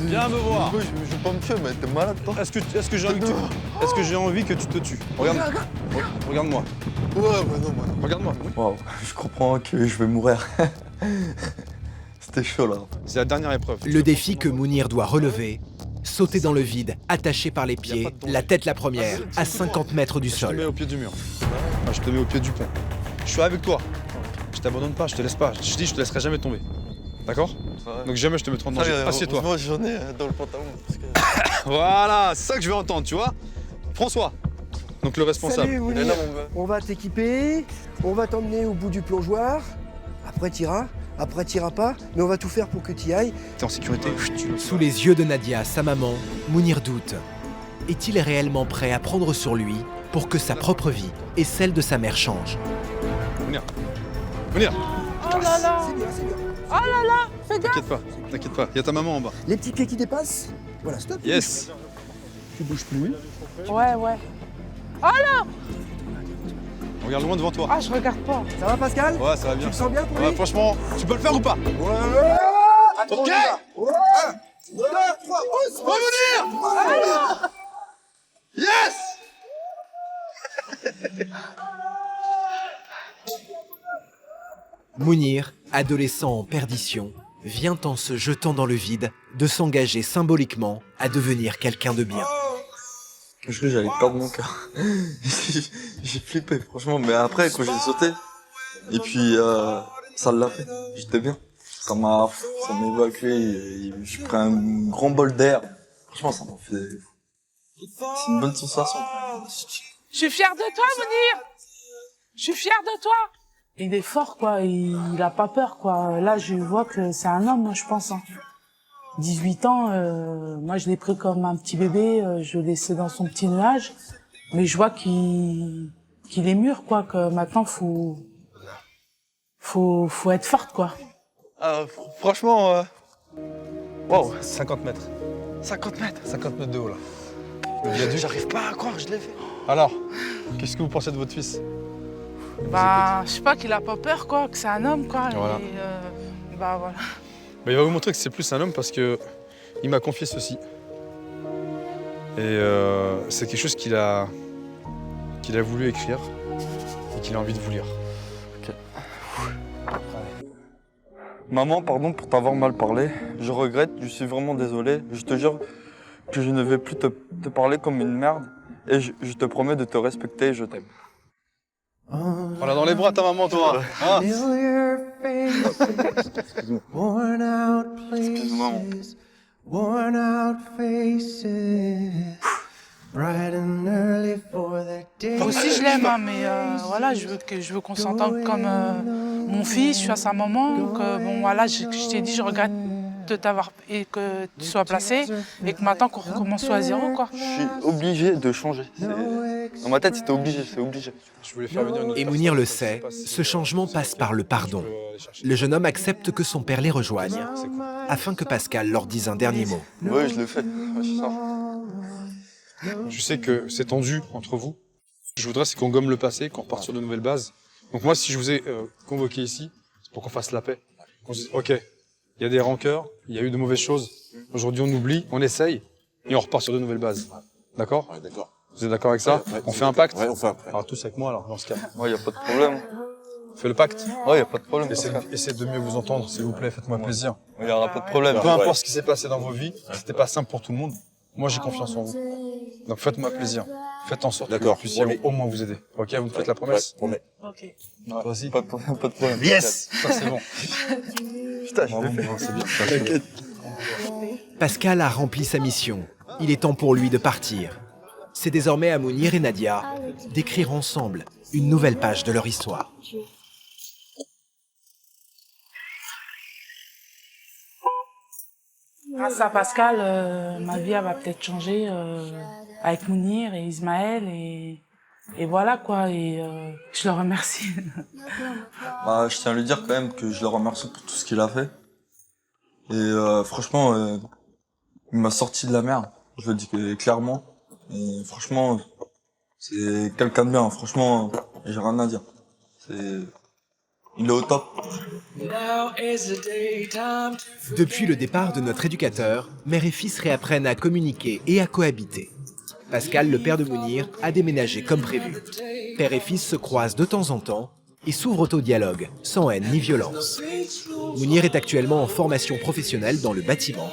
Viens me voir. Moi, je vais pas me tuer, mais t'es malade toi. Est-ce que j'ai envie que tu te tues? Regarde-moi. Ouais, non. Regarde-moi. Waouh, je comprends que je vais mourir. C'était chaud là. C'est la dernière épreuve. Le défi que Mounir doit relever, sauter dans le vide, attaché par les pieds, la tête la première, à 50 mètres du Je te mets sol. au pied du mur. Je te mets au pied du pont. Je suis avec toi. Je t'abandonne pas, je te laisse pas. Je dis, je te laisserai jamais tomber. D'accord? Donc jamais je te mettrai en danger. Assieds-toi. Moi j'en ai dans le pantalon. Parce que... Voilà, c'est ça que je veux entendre, tu vois? François, donc le responsable. Salut Mounir, on va t'équiper, on va t'emmener au bout du plongeoir. Après t'iras pas, mais on va tout faire pour que t'y ailles. T'es en sécurité. Sous les yeux de Nadia, sa maman, Mounir doute. Est-il réellement prêt à prendre sur lui pour que sa propre vie et celle de sa mère changent? Mounir. Oh là là. C'est bien. Oh là là. Fais gaffe. T'inquiète pas, il y a ta maman en bas. Les petits pieds qui dépassent, voilà, stop. Yes. Tu bouges plus. Ouais. Oh là. Regarde loin devant toi. Ah, je regarde pas. Ça va Pascal? Ouais, ça va bien. Tu le sens bien pour Ouais, lui? franchement, tu peux le faire ou pas? Ok. 2, 3, Revenir. Yes. Mounir, adolescent en perdition, vient en se jetant dans le vide de s'engager symboliquement à devenir quelqu'un de bien. Je crois que j'allais perdre mon cœur. J'ai flippé franchement, mais après quand j'ai sauté, et puis ça l'a fait, j'étais bien. Ça m'a évacué, j'ai pris un grand bol d'air. Franchement ça m'a fait... C'est une bonne sensation. Je suis fière de toi, Mounir. Je suis fière de toi. Il est fort, quoi. Il a pas peur, quoi. Là, je vois que c'est un homme, moi, je pense. 18 ans, moi, je l'ai pris comme un petit bébé. Je l'ai laissé dans son petit nuage. Mais je vois qu'il est mûr, quoi. Que maintenant, faut être forte, quoi. Franchement, Wow, 50 mètres. 50 mètres. 50 mètres de haut, là. J'arrive pas à croire que je l'ai fait. Alors, qu'est-ce que vous pensez de votre fils? Bah, je sais pas, qu'il a pas peur, quoi. Que c'est un homme, quoi. Voilà. Et, bah, voilà. Bah, il va vous montrer que c'est plus un homme parce que il m'a confié ceci. Et c'est quelque chose qu'il a voulu écrire et qu'il a envie de vous lire. Ok. Maman, pardon pour t'avoir mal parlé. Je regrette, je suis vraiment désolé. Je te jure que je ne vais plus te parler comme une merde. Et je te promets de te respecter et je t'aime. On l'a dans les bras ta maman, toi. Hein? Excuse-moi. Moi aussi, je l'aime, hein, mais voilà, je veux qu'on s'entende comme mon fils, je suis à sa maman. Que, bon, voilà, je t'ai dit, je regrette de t'avoir et que tu sois placé et que maintenant qu'on recommence à zéro, quoi. Je suis obligé de changer. Dans ma tête, c'était obligé, c'est obligé. Je voulais faire venir une autre Et Mounir le sait, ce changement passe par le pardon. Le jeune homme accepte que son père les rejoigne, afin que Pascal leur dise un dernier mot. Oui, je le fais. Ouais, c'est ça. Je sais que c'est tendu entre vous. Ce que je voudrais, c'est qu'on gomme le passé, qu'on reparte sur de nouvelles bases. Donc moi, si je vous ai convoqué ici, C'est pour qu'on fasse la paix. Qu'on se dise, ok, il y a des rancœurs, il y a eu de mauvaises choses. Aujourd'hui, on oublie, on essaye, et on repart sur de nouvelles bases. D'accord? Ouais, d'accord. Vous êtes d'accord avec ça? Ouais, On fait un pacte? Ouais, on fait un pacte. Alors tous avec moi, alors, dans ce cas. Ouais, y a pas de problème. Fais le pacte. Ouais, y a pas de problème. Essayez de mieux vous entendre, s'il vous plaît, faites-moi plaisir. Il y aura pas de problème. Peu importe ce qui s'est passé dans vos vies, c'était pas simple pour tout le monde. Moi, j'ai confiance en vous. Donc faites-moi plaisir. Faites en sorte que vous puissiez au moins vous aider. Ok, vous me faites la promesse? Ouais, promets. Ok. Vas-y. Pas de problème. Yes! Ça, c'est bon. Putain, C'est bien. T'inquiète. Pascal a rempli sa mission. Il est temps pour lui de partir. C'est désormais à Mounir et Nadia d'écrire ensemble une nouvelle page de leur histoire. Grâce à Pascal, ma vie elle va peut-être changer avec Mounir et Ismaël et voilà quoi. Et je le remercie. Bah, je tiens à lui dire quand même que je le remercie pour tout ce qu'il a fait. Et franchement, il m'a sorti de la merde. Je le dis clairement. Et franchement, c'est quelqu'un de bien. Franchement, j'ai rien à dire. Il est au top. Depuis le départ de notre éducateur, mère et fils réapprennent à communiquer et à cohabiter. Pascal, le père de Mounir, a déménagé comme prévu. Père et fils se croisent de temps en temps et s'ouvrent au dialogue, sans haine ni violence. Mounir est actuellement en formation professionnelle dans le bâtiment.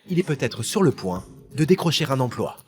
Il est peut-être sur le point de décrocher un emploi.